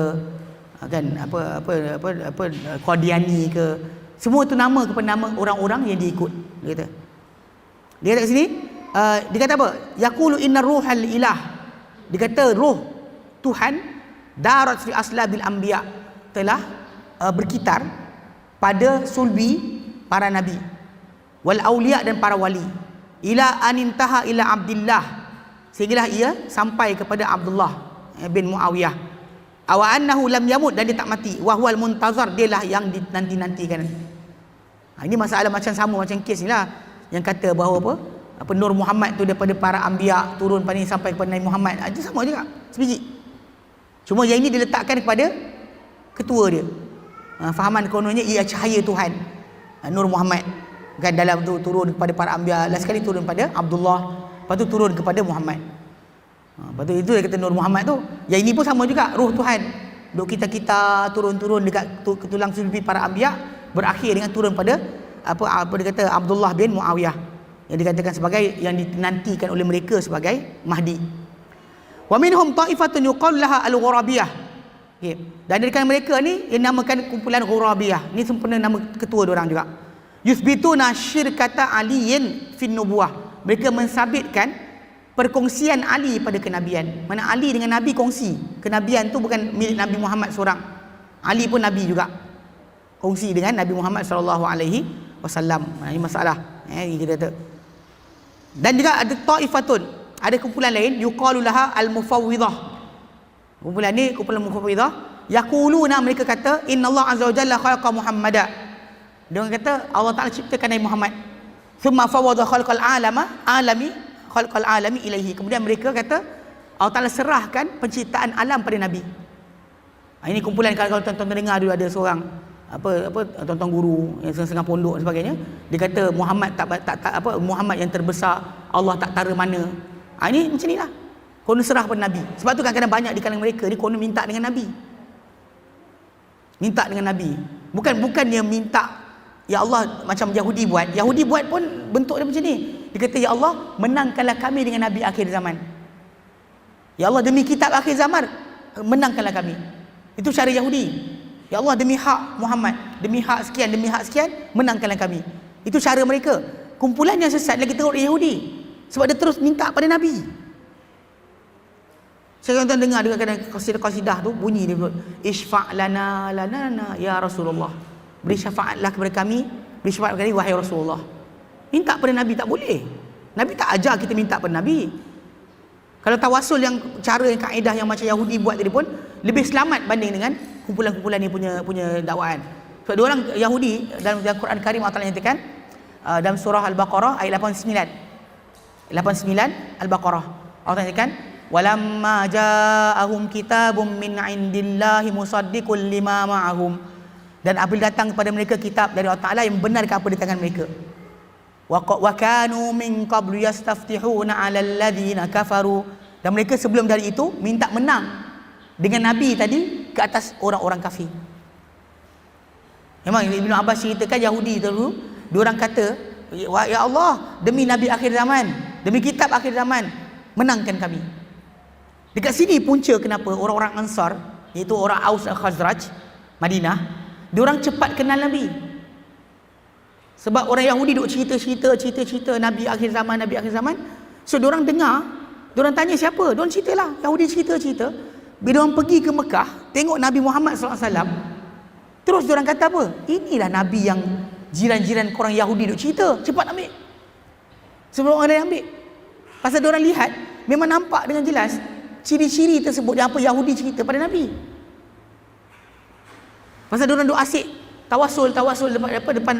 kan apa Qadiani ke. Semua tu nama kepada nama orang-orang yang diikut. Dia kata. Dia kata kat sini dia kata apa? Yaqulu inna ruhal ilah. Dia kata roh Tuhan darat fi aslabil anbiya, telah berkitar pada sulbi para nabi wal auliya dan para wali, ila anintaha ila Abdullah, sehinggalah ia sampai kepada Abdullah bin Muawiyah. Awa annahu lam yamut, dan dia tak mati. Wa huwal muntazar, dialah yang dinanti-nantikan. Ini masalah macam sama macam kes ni lah yang kata bahawa apa Nur Muhammad tu daripada para anbiya turun pada ni sampai kepada Nabi Muhammad. Itu sama juga, sebiji. Cuma yang ini diletakkan kepada ketua dia. Fahaman kononnya ia cahaya Tuhan. Nur Muhammad kan dalam tu turun kepada para anbiya, last sekali turun pada Abdullah, lepas tu turun kepada Muhammad. Lepas tu itu dia kata Nur Muhammad tu. Yang ini pun sama juga, roh Tuhan duk kita turun-turun dekat tulang sulbi para anbiya, berakhir dengan turun pada apa dia kata Abdullah bin Muawiyah yang dikatakan sebagai yang dinantikan oleh mereka sebagai Mahdi. Wa minhum ta'ifatun yuqal laha al-Ghurabiyah. Okay. Dan dari kalangan mereka ni yang namakan kumpulan Ghurabiyah. Ni sempena nama ketua diorang juga. Yuthbituna syirkata aliyin fin nubuwah. Mereka mensabitkan perkongsian Ali pada kenabian. Mana Ali dengan Nabi kongsi. Kenabian tu bukan milik Nabi Muhammad seorang. Ali pun Nabi juga. Kongsi dengan Nabi Muhammad sallallahu alaihi wasallam. Ini masalah. Kita kata. Dan juga ada ta'ifatun, ada kumpulan lain yuqalu laha al-mufawwidah. Kumpulan ni kumpulan mufawwidah, yaquluna, mereka kata innallaha azza wa jalla khalaqa Muhammada. Dia orang kata Allah Taala ciptakan Nabi Muhammad. Thumma fawwada khalqal alami ilaihi. Kemudian mereka kata Allah Taala serahkan penciptaan alam pada Nabi. Ini kumpulan, kalau tuan-tuan dengar dulu ada seorang tuan-tuan guru yang setengah pondok dan sebagainya, dia kata Muhammad Muhammad yang terbesar, Allah tak tara mana. Ini macam nilah. Konon serah pada Nabi. Sebab tu kadang-kadang banyak di kalangan mereka ni konon minta dengan Nabi. Minta dengan Nabi. Bukan dia minta ya Allah macam Yahudi buat. Yahudi buat pun bentuk dia macam ni. Dia kata ya Allah menangkanlah kami dengan Nabi akhir zaman. Ya Allah demi kitab akhir zaman menangkanlah kami. Itu cara Yahudi. Ya Allah demi hak Muhammad, demi hak sekian, menangkanlah kami. Itu cara mereka. Kumpulan yang sesat lagi teruk Yahudi. Sebab dia terus minta pada Nabi. Saya tuan dengar dengan kadang qasidah tu bunyi dia isfa' lana ya Rasulullah. Beri syafaatlah kepada kami, beri syafaat kepada kami wahai Rasulullah. minta pada Nabi tak boleh. Nabi tak ajar kita minta pada Nabi. Kalau tawasul yang cara yang kaedah yang macam Yahudi buat tadi pun lebih selamat banding dengan kumpulan-kumpulan ni punya dakwaan. Sebab dua orang Yahudi dalam Quran Karim Allah Taala nyatakan dalam surah Al-Baqarah ayat 89 Al-Baqarah Allah Taala nyatakan walamma ja'ahum kitabun min indillahi musaddiqul lima ma'ahum, dan apabila datang kepada mereka kitab dari Allah Taala yang benarkan apa di tangan mereka. Wa kanu min qablu yastaftihuna 'alal ladzina kafaru, dan mereka sebelum dari itu minta menang dengan Nabi tadi ke atas orang-orang kafir. Memang Ibnu Abbas ceritakan Yahudi dulu, diorang kata, ya Allah, demi Nabi akhir zaman, demi kitab akhir zaman, menangkan kami. Dekat sini punca kenapa orang-orang Ansar, iaitu orang Aus dan Khazraj Madinah, diorang cepat kenal Nabi. Sebab orang Yahudi duk cerita Nabi akhir zaman. So diorang dengar, diorang tanya siapa? Diorang ceritalah, Yahudi cerita. Bila diorang pergi ke Mekah, tengok Nabi Muhammad SAW, terus diorang kata apa? Inilah Nabi yang jiran-jiran korang Yahudi duk cerita. Cepat ambil. Sebelum orang lain ambil. Pasal diorang lihat, memang nampak dengan jelas ciri-ciri tersebut yang apa Yahudi cerita pada Nabi. Pasal diorang duk asyik tawasul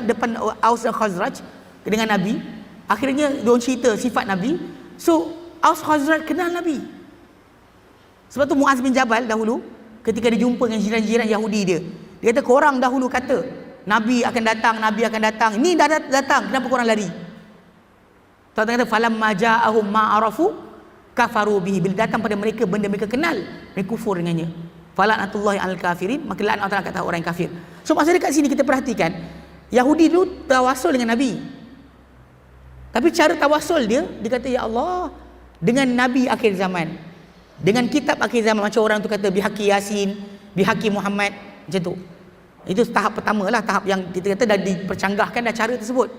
depan Aus dan Khazraj dengan Nabi. Akhirnya diorang cerita sifat Nabi. So Aus Khazraj kenal Nabi. Sebab tu Muaz bin Jabal dahulu ketika dia jumpa dengan jiran-jiran Yahudi dia kata, korang dahulu kata Nabi akan datang, ni dah datang, kenapa korang lari? Tuan kata falamma ja'ahum ma arafu kafaru bihi, bila datang pada mereka benda mereka kenal, mereka kufur dengannya. Fala'natullahi 'alal kafirin, maka laknat Allah kata orang yang kafir. So maksudnya dekat sini kita perhatikan, Yahudi dulu tawasul dengan Nabi. Tapi cara tawasul dia kata, ya Allah, dengan Nabi akhir zaman, dengan kitab akhir zaman, macam orang tu kata bihaqi Yasin, bihaqi Muhammad, macam tu. Itu tahap pertama lah, tahap yang kita kata dah dipercanggahkan dah cara tersebut.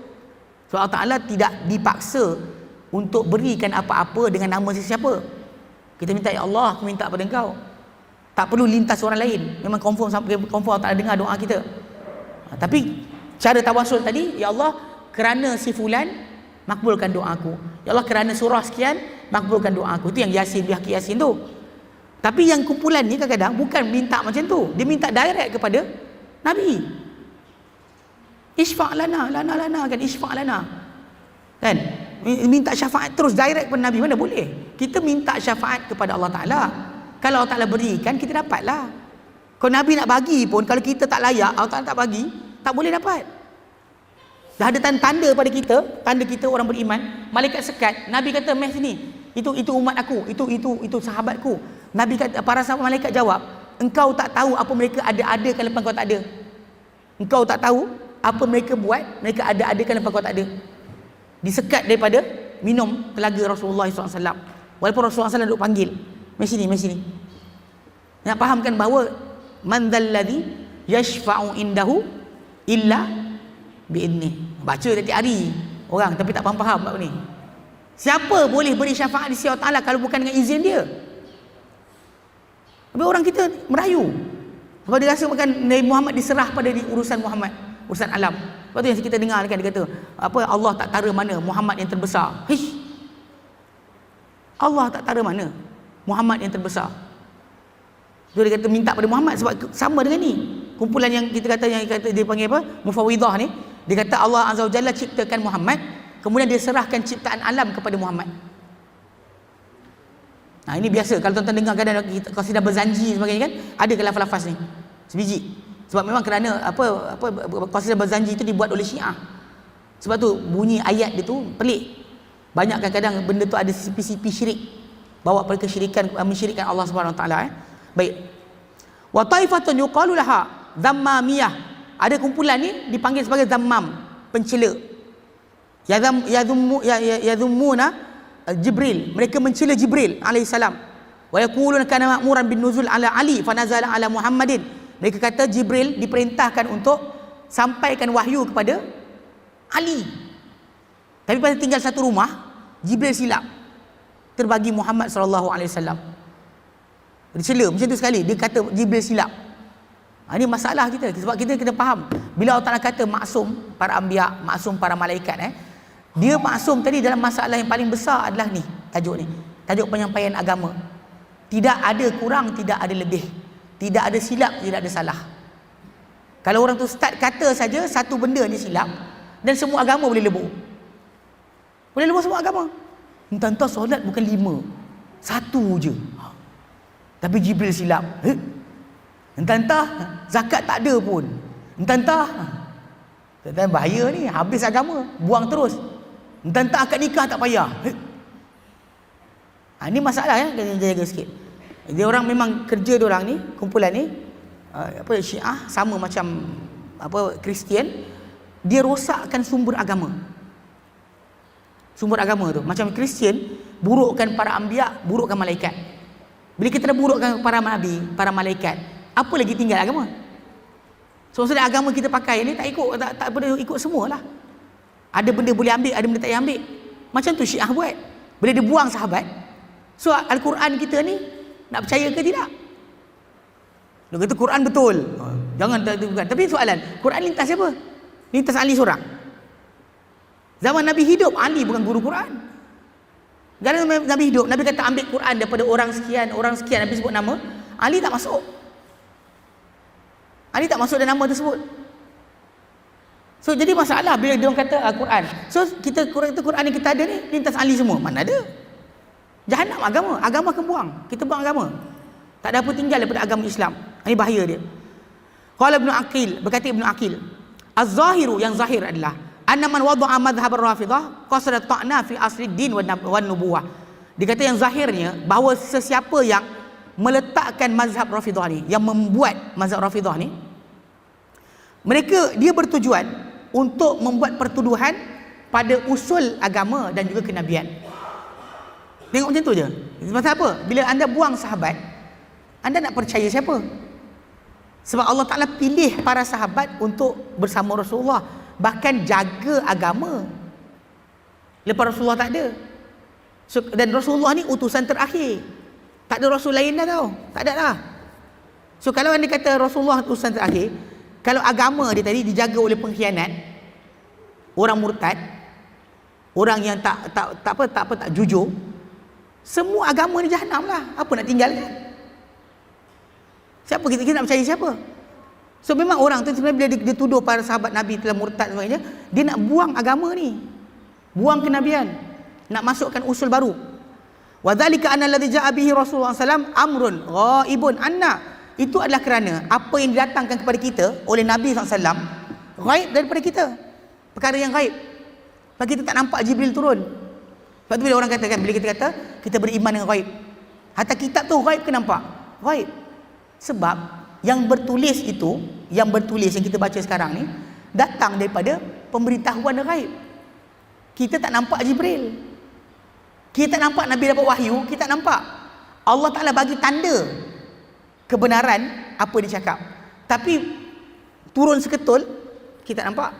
So Allah Ta'ala tidak dipaksa untuk berikan apa-apa dengan nama sesiapa. Kita minta, ya Allah, aku minta pada engkau. Tak perlu lintas orang lain. Memang confirm Allah Ta'ala dengar doa kita. Tapi cara tawasul tadi, ya Allah, kerana si fulan, makbulkan doa aku. Ya Allah, kerana surah sekian, makbulkan doa aku. Itu yang Yasin, bihaqi Yasin tu. Tapi yang kumpulan ni kadang-kadang bukan minta macam tu. Dia minta direct kepada Nabi. Isfa' lana kan, isfa' lana. Kan? Minta syafaat terus direct kepada Nabi, mana boleh? Kita minta syafaat kepada Allah Ta'ala. Kalau Allah Ta'ala berikan, kita dapatlah. Kalau Nabi nak bagi pun, kalau kita tak layak, Allah Ta'ala tak bagi, tak boleh dapat. Dah ada tanda pada kita, tanda kita orang beriman. Malaikat sekat, Nabi kata, meh sini, itu umat aku, itu sahabatku. Nabi kata, para sahabat malaikat jawab, engkau tak tahu apa mereka ada-adakan lepas kau tak ada. Engkau tak tahu apa mereka buat, mereka ada-adakan lepas kau tak ada. Disekat daripada minum telaga Rasulullah SAW. Walaupun Rasulullah SAW duduk panggil, mari sini. Nak fahamkan bahawa man dzalladzi yashfa'u indahu illa bi'idnih. Baca tiap hari orang tapi tak faham bab ni. Siapa boleh beri syafaat di sisi Allah Ta'ala kalau bukan dengan izin dia? Tapi orang kita merayu. Sebab dia rasa bukan Nabi Muhammad diserah pada urusan Muhammad, urusan alam. Sebab tu yang kita dengar kan, dia kata apa, Allah tak tara mana Muhammad yang terbesar. Allah tak tara mana Muhammad yang terbesar. So dia kata minta pada Muhammad sebab sama dengan ni. Kumpulan yang kita kata dia panggil apa? Mufawwidah ni. Dia kata Allah Azza wa Jalla ciptakan Muhammad, kemudian dia serahkan ciptaan alam kepada Muhammad. Nah, ini biasa kalau tuan-tuan dengar kadang kalau sedang berzanji sebagainya kan, ada ke lafaz-lafaz ni sebiji. Sebab memang kerana apa kalau sedang berzanji itu dibuat oleh Syiah. Sebab tu bunyi ayat dia tu pelik. Banyak kadang-kadang benda tu ada sipi-sipi syirik, bawa pada kesyirikan, mensyirikkan Allah Subhanahu Wa Taala. Baik. Wa taifatun yuqalu laha dhammamiyah. Ada kumpulan ni dipanggil sebagai dhammam, pencela. Yadhummuna Jibril, mereka mencela Jibril alaihissalam. Wa yaquluna kana ma'muran bin nuzul ala Ali fa nazala ala Muhammadin. Mereka kata Jibril diperintahkan untuk sampaikan wahyu kepada Ali. Tapi pada tinggal satu rumah, Jibril silap, terbagi Muhammad sallallahu alaihi wasallam. Dicela macam tu sekali, dia kata Jibril silap. Ini masalah kita, sebab kita kena faham bila Allah Taala kata maksum para anbiya, maksum para malaikat, Dia maksum tadi dalam masalah yang paling besar adalah ni, tajuk ni. Tajuk penyampaian agama. Tidak ada kurang, tidak ada lebih. Tidak ada silap, tidak ada salah. Kalau orang tu start kata saja satu benda ni silap, dan semua agama boleh lebur. Boleh lebur semua agama. Entah-entah solat bukan 5, 1 je. Tapi Jibril silap. Entah-entah zakat tak ada pun. Entah-entah bahaya ni, habis agama, buang terus. Entah-entah akad nikah tak payah. Ini masalah ya, kena jaga sikit. Dia orang memang kerja dia orang ni, kumpulan ni Syiah sama macam Kristian, dia rosakkan sumber agama. Sumber agama tu macam Kristian burukkan para anbiya, burukkan malaikat. Bila kita dah burukkan para nabi, para malaikat, apa lagi tinggal agama? So maksudnya agama kita pakai ni tak boleh ikut semualah. Ada benda boleh ambil, ada benda tak boleh ambil. Macam tu Syiah buat. Bila dia buang sahabat, so Al-Quran kita ni nak percaya ke tidak? Dia kata Quran betul. Jangan bukan. Tapi soalan, Quran lintas siapa? Lintas Ali seorang. Zaman Nabi hidup, Ali bukan guru Quran. Kalau Nabi hidup, Nabi kata ambil Quran daripada orang sekian, Nabi sebut nama, Ali tak masuk. Ali tak masuk dalam nama tersebut. So jadi masalah bila dia orang kata Al-Quran. So kita Quran yang kita ada ni lintas Ali semua. Mana ada? Jahanam agama akan buang. Kita buang agama. Tak ada apa tinggal daripada agama Islam. Ini bahaya dia. Qala Ibnu Aqil, berkata Ibnu Aqil, az-zahiru, yang zahir adalah anna man wada'a madhhab ar-Rafidah qasada ta'na fi asli din wan nubuwah. Dia kata yang zahirnya bahawa sesiapa yang meletakkan mazhab Rafidah ni, yang membuat mazhab Rafidah ni, dia bertujuan untuk membuat pertuduhan pada usul agama dan juga kenabian. Tengok macam tu je. Sebab apa? Bila anda buang sahabat, anda nak percaya siapa? Sebab Allah Ta'ala pilih para sahabat untuk bersama Rasulullah, bahkan jaga agama lepas Rasulullah tak ada. So, dan Rasulullah ni utusan terakhir, tak ada Rasul lain dah tau. Tak ada lah. So kalau anda kata Rasulullah utusan terakhir, kalau agama dia tadi dijaga oleh pengkhianat, orang murtad, orang yang tak jujur, semua agama ni jahanam lah. Apa nak tinggalkan? Siapa kita nak percaya siapa? So memang orang tu sebenarnya bila dia tuduh para sahabat Nabi telah murtad sebagainya, dia nak buang agama ni, buang kenabian, nak masukkan usul baru. Wa dzalika anna alladhi ja'a bihi Rasulullah sallallahu alaihi wasallam amrun ghaibun anna. Itu adalah kerana apa yang didatangkan kepada kita oleh Nabi SAW ghaib daripada kita, perkara yang ghaib. Sebab kita tak nampak Jibril turun. Sebab tu bila orang kata kan, bila kita kata kita beriman dengan ghaib, hatta kitab tu ghaib ke nampak? Ghaib. Sebab yang bertulis itu, yang kita baca sekarang ni, datang daripada pemberitahuan ghaib. Kita tak nampak Jibril, kita tak nampak Nabi dapat wahyu, kita tak nampak. Allah Ta'ala bagi tanda kebenaran apa dia cakap, tapi turun seketul kita nampak.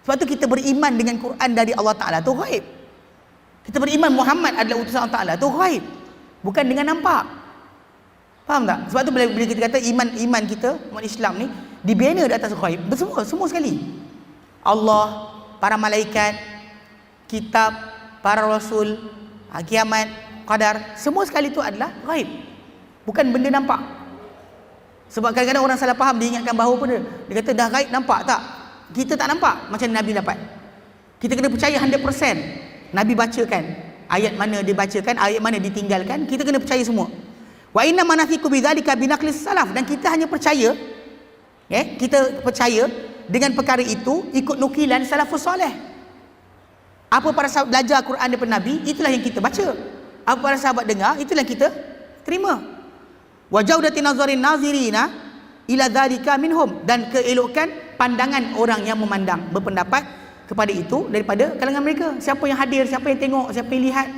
Sebab tu kita beriman dengan Quran dari Allah Ta'ala, tu ghaib. Kita beriman Muhammad adalah utusan Allah Ta'ala, tu ghaib, bukan dengan nampak. Faham tak? Sebab tu bila kita kata iman kita, umat Islam ni dibina di atas ghaib, semua sekali. Allah, para malaikat, kitab, para rasul, kiamat, qadar, semua sekali tu adalah ghaib, bukan benda nampak. Sebab kadang-kadang orang salah faham, dia ingatkan bahawa pun dia kata dah ghaib, nampak tak? Kita tak nampak macam Nabi dapat. Kita kena percaya 100%. Nabi bacakan ayat mana dia bacakan, ayat mana ditinggalkan, kita kena percaya semua. Wa inna manathiqu bidzalika binaqlis salaf, dan kita hanya percaya, kita percaya dengan perkara itu ikut nukilan salafus soleh. Apa para sahabat belajar Quran daripada Nabi, itulah yang kita baca. Apa para sahabat dengar, itulah yang kita terima. Wa jaudati nazarin nazirina ila dzalika minhum, dan keelokan pandangan orang yang memandang, berpendapat kepada itu daripada kalangan mereka. Siapa yang hadir, siapa yang tengok, siapa yang lihat,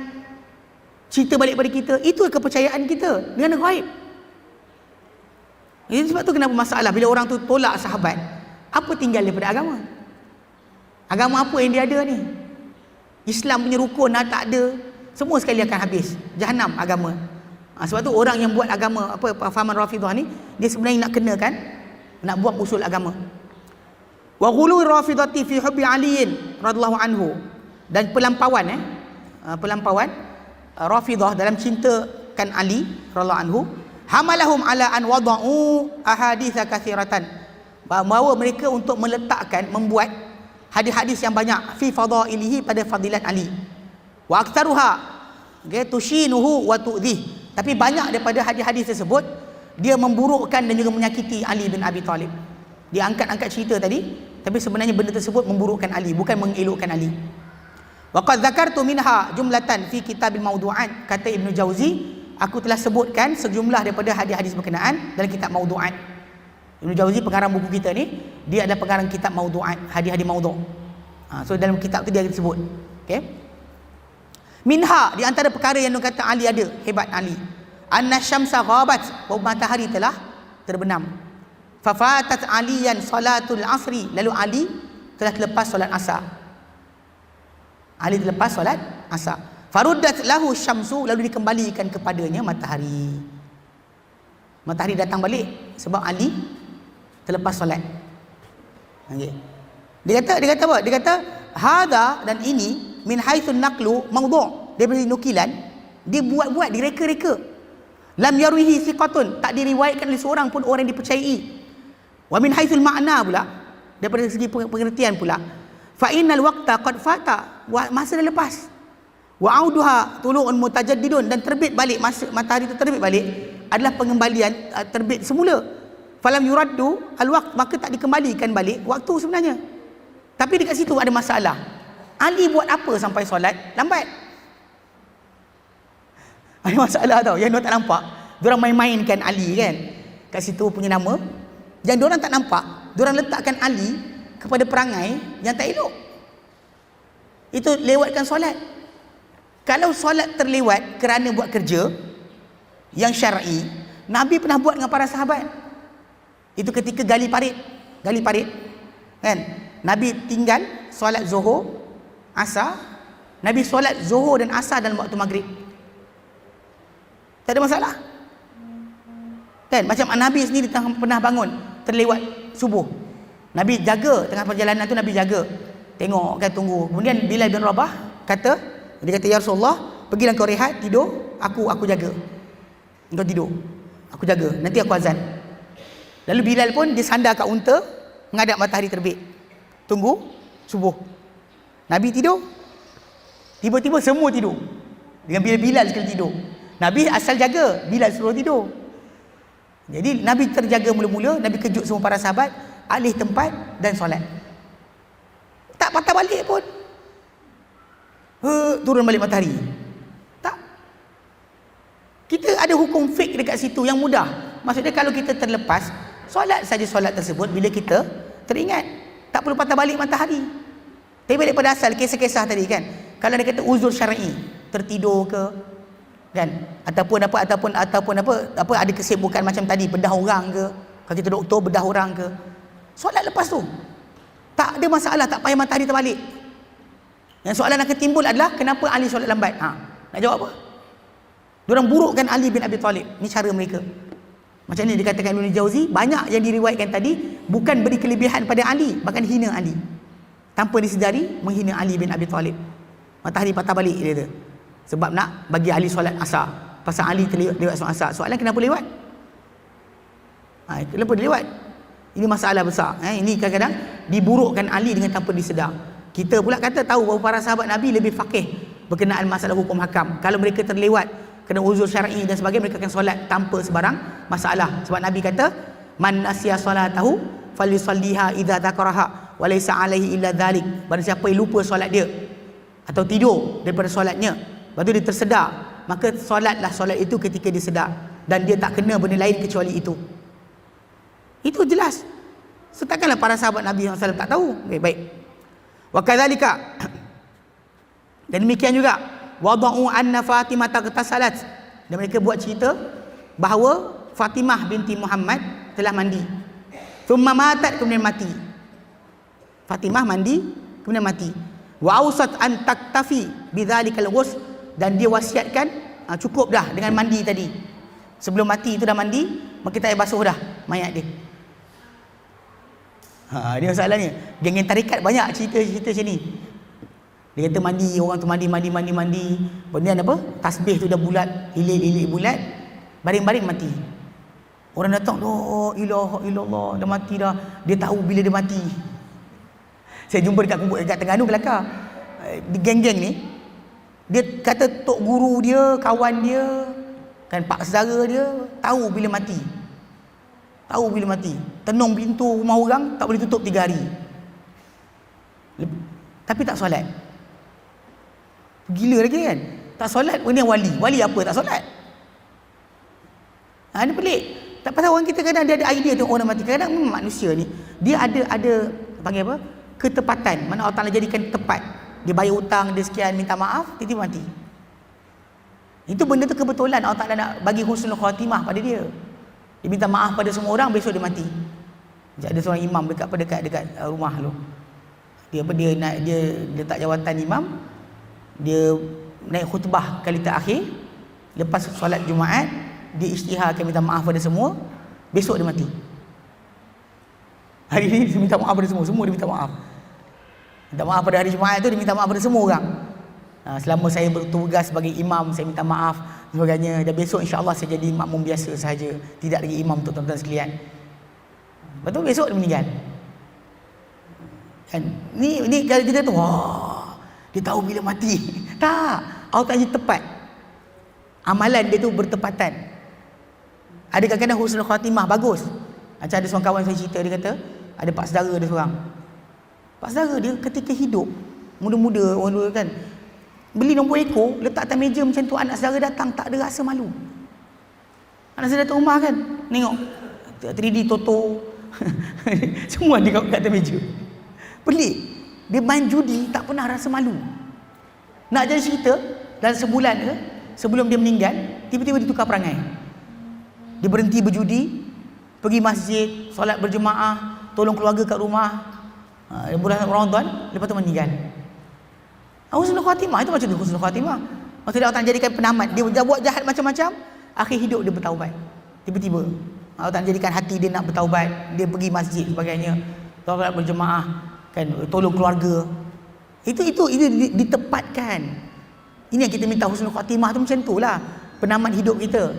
cerita balik pada kita, itu kepercayaan kita dengan ghaib. Jadi sebab tu kenapa masalah bila orang tu tolak sahabat, apa tinggal daripada agama? Agama apa yang dia ada ni? Islam punya rukun tak ada, semua sekali akan habis, jahanam agama. Sebab tu orang yang buat agama fahaman Rafidah ni, dia sebenarnya nak kenakan, nak buat usul agama. Wa ghuluwi Rafidati fi hubbi Ali radhiyallahu anhu, dan pelampauan Rafidah dalam cintakan Ali radhiyallahu anhu, hamalahum ala an wada'u ahaditsa katsiratan, bahawa mereka untuk membuat hadis-hadis yang banyak fi fadailihi, pada fadilat Ali, wa aktsaruha tushinuhu wa tu'dhih, tapi banyak daripada hadis-hadis tersebut dia memburukkan dan juga menyakiti Ali bin Abi Talib. Dia angkat cerita tadi, tapi sebenarnya benda tersebut memburukkan Ali, bukan mengelokkan Ali. Wa qad dzakartu minha jumlatan fi kitabil mawdu'at, kata Ibnu Jauzi, aku telah sebutkan sejumlah daripada hadis-hadis berkenaan dalam kitab Mawdu'at. Ibnu Jauzi pengarang buku kita ni, dia adalah pengarang kitab Mawdu'at, hadis-hadis mawdu'. So dalam kitab tu dia disebut. Okey. Minha, di antara perkara yang dia kata Ali ada, hebat Ali. Anna syamsa ghabat, bahawa matahari telah terbenam. Fafatat aliyan salatul asri, lalu Ali telah terlepas solat asar. Ali terlepas solat asar. Faruddat lahu syamsu, lalu dikembalikan kepadanya matahari. Matahari datang balik sebab Ali terlepas solat. Okay. Dia kata apa? Dia kata hadha, dan ini min haitsun naqlu mawdu', daripada nukilan dia buat direka-reka. Lam yarwihi thiqatun, tak diriwayatkan oleh seorang pun orang yang dipercayai. Wa min haitsul ma'na pula, daripada segi pengertian pula, fa innal waqta qad fata, masa dah lepas. Wa auduha tulu'un mutajaddidun, dan terbit balik, masa matahari itu terbit balik adalah pengembalian terbit semula. Falam yuraddu alwaqt, maka tak dikembalikan balik waktu sebenarnya. Tapi dekat situ ada masalah. Ali buat apa sampai solat lambat? Ada masalah tau, yang diorang tak nampak. Diorang main-mainkan Ali kan, kat situ punya nama. Yang diorang tak nampak, diorang letakkan Ali kepada perangai yang tak elok. Itu lewatkan solat. Kalau solat terlewat kerana buat kerja yang syar'i, Nabi pernah buat dengan para sahabat. Itu ketika gali parit kan, Nabi tinggal solat zuhur, asar. Nabi solat zuhur dan asar dalam waktu maghrib. Tak ada masalah kan. Macam Nabi sendiri pernah bangun terlewat subuh, Nabi jaga tengah perjalanan tu, Nabi jaga, tengok kan, tunggu. Kemudian Bilal bin Rabah dia kata, ya Rasulullah, pergilah kau rehat, tidur, aku jaga. Engkau tidur, aku jaga, nanti aku azan. Lalu Bilal pun dia sandar kat unta, menghadap matahari terbit, tunggu subuh. Nabi tidur, tiba-tiba semua tidur dengan Bilal sekali tidur. Nabi asal jaga, Bilal suruh tidur. Jadi Nabi terjaga mula-mula, Nabi kejut semua para sahabat, alih tempat dan solat. Tak patah balik pun, turun balik matahari. Tak. Kita ada hukum fiqh dekat situ yang mudah. Maksudnya kalau kita terlepas, solat saja solat tersebut bila kita teringat. Tak perlu patah balik matahari. Tapi balik pada asal kisah-kisah tadi kan, kalau dia kata uzur syar'i, tertidur ke kan, ataupun apa ada kesibukan macam tadi, bedah orang ke, kalau kita doktor bedah orang ke, solat lepas tu tak ada masalah, tak payah matahari terbalik. Yang soalan akan timbul adalah kenapa Ali solat lambat? Nak jawab apa? Diorang burukkan Ali bin Abi Talib. Ni cara mereka. Macam ni dikatakan Ibnu Jauzi, banyak yang diriwayatkan tadi bukan beri kelebihan pada Ali, bahkan hina Ali. Tanpa disedari menghina Ali bin Abi Talib. Matahari patah balik dia kata, sebab nak bagi Ali solat asar. Pasal Ali terlewat solat asar. Soalan kenapa lewat? Kenapa dia lewat? Ini masalah besar. Ini kadang-kadang diburukkan Ali dengan tanpa disedar. Kita pula kata tahu bahawa para sahabat Nabi lebih faqih berkenaan masalah hukum hakam. Kalau mereka terlewat kena uzur syar'i dan sebagainya, mereka akan solat tanpa sebarang masalah. Sebab Nabi kata, man nasiya salatahu falyusalliha idza dzakaraha wa laysa alaihi illa dzalik. Barang siapa yang lupa solat dia atau tidur daripada solatnya, lepas tu dia tersedar, maka solatlah solat itu ketika dia sedar, dan dia tak kena benda lain kecuali itu. Itu jelas. Setakkanlah para sahabat Nabi SAW tak tahu. Baik. Wa kadzalika, dan demikian juga wada'u anna Fatimah taghtasalat, dan mereka buat cerita bahawa Fatimah binti Muhammad telah mandi. Thumma matat, kemudian mati. Fatimah mandi kemudian mati. Wa awsat an taktafi bidzalikal ghusl, dan dia wasiatkan cukup dah dengan mandi tadi. Sebelum mati itu dah mandi, maka tak payah basuh dah mayat dia. Dia masalahnya. Geng-geng tarikat banyak cerita-cerita macam ni. Dia kata mandi, orang tu mandi. Kemudian apa? Tasbih tu dah bulat, lilit bulat, baring-baring mati. Orang datang, la ilaha illallah, dah mati dah. Dia tahu bila dia mati. Saya jumpa dekat Terengganu Kelakar. Di geng-geng ni, dia kata tok guru dia, kawan dia, kan pak saudara dia tahu bila mati. Tenung pintu rumah orang tak boleh tutup 3 hari. Tapi tak solat. Gila lagi kan? Tak solat pun dia wali. Wali apa tak solat? Ini pelik. Tak pasal orang kita kadang dia ada idea tu orang mati. Kadang manusia ni dia ada panggil apa? Ketepatan. Mana Allah Taala jadikan tepat. Dia bayar hutang, dia sekian, minta maaf, tiba-tiba mati. Itu benda tu kebetulan Allah Taala nak bagi husnul khatimah pada dia. Dia minta maaf pada semua orang, besok dia mati. Ada seorang imam dekat rumah tu. Dia letak jawatan imam. Dia naik khutbah kali terakhir. Lepas solat Jumaat, dia isytiharkan minta maaf pada semua. Besok dia mati. Hari ni dia minta maaf pada semua dia minta maaf. Minta maaf pada hari Jumaat tu, dia minta maaf pada semua orang. Selama saya bertugas sebagai imam, saya minta maaf sebagainya. Dan besok insya-Allah saya jadi makmum biasa sahaja, tidak lagi imam untuk tuan-tuan sekalian. Betul, besok dia meninggal. Kan ni kalau kita tu, wah, dia tahu bila mati. Tak, Allah Taala tepat. Amalan dia tu bertepatan. Ada kadang-kadang husnul khatimah bagus. Macam ada seorang kawan saya cerita, dia kata ada pak saudara dia seorang. Pak saudara dia ketika hidup muda-muda, orang dulu kan, beli nombor ekor, letak atas meja macam tu, anak saudara datang tak ada rasa malu. Anak saudara datang rumah kan, tengok 3D Toto semua dia kat atas meja. Pelik. Dia main judi tak pernah rasa malu. Nak jadi cerita, dalam sebulan ke, sebelum dia meninggal, tiba-tiba dia tukar perangai. Dia berhenti berjudi, pergi masjid, solat berjemaah, tolong keluarga kat rumah. Bulan Ramadan, lepas tu meninggal. Husnul khatimah itu macam tu, husnul khatimah. Maksudnya Allah Ta'ala jadikan penamat. Dia buat jahat macam-macam, akhir hidup dia bertaubat. Tiba-tiba Allah Ta'ala jadikan hati dia nak bertaubat. Dia pergi masjid sebagainya, solat berjemaah, kan, tolong keluarga. Itu ditepatkan. Ini yang kita minta husnul khatimah tu macam tu lah. Penamat hidup kita.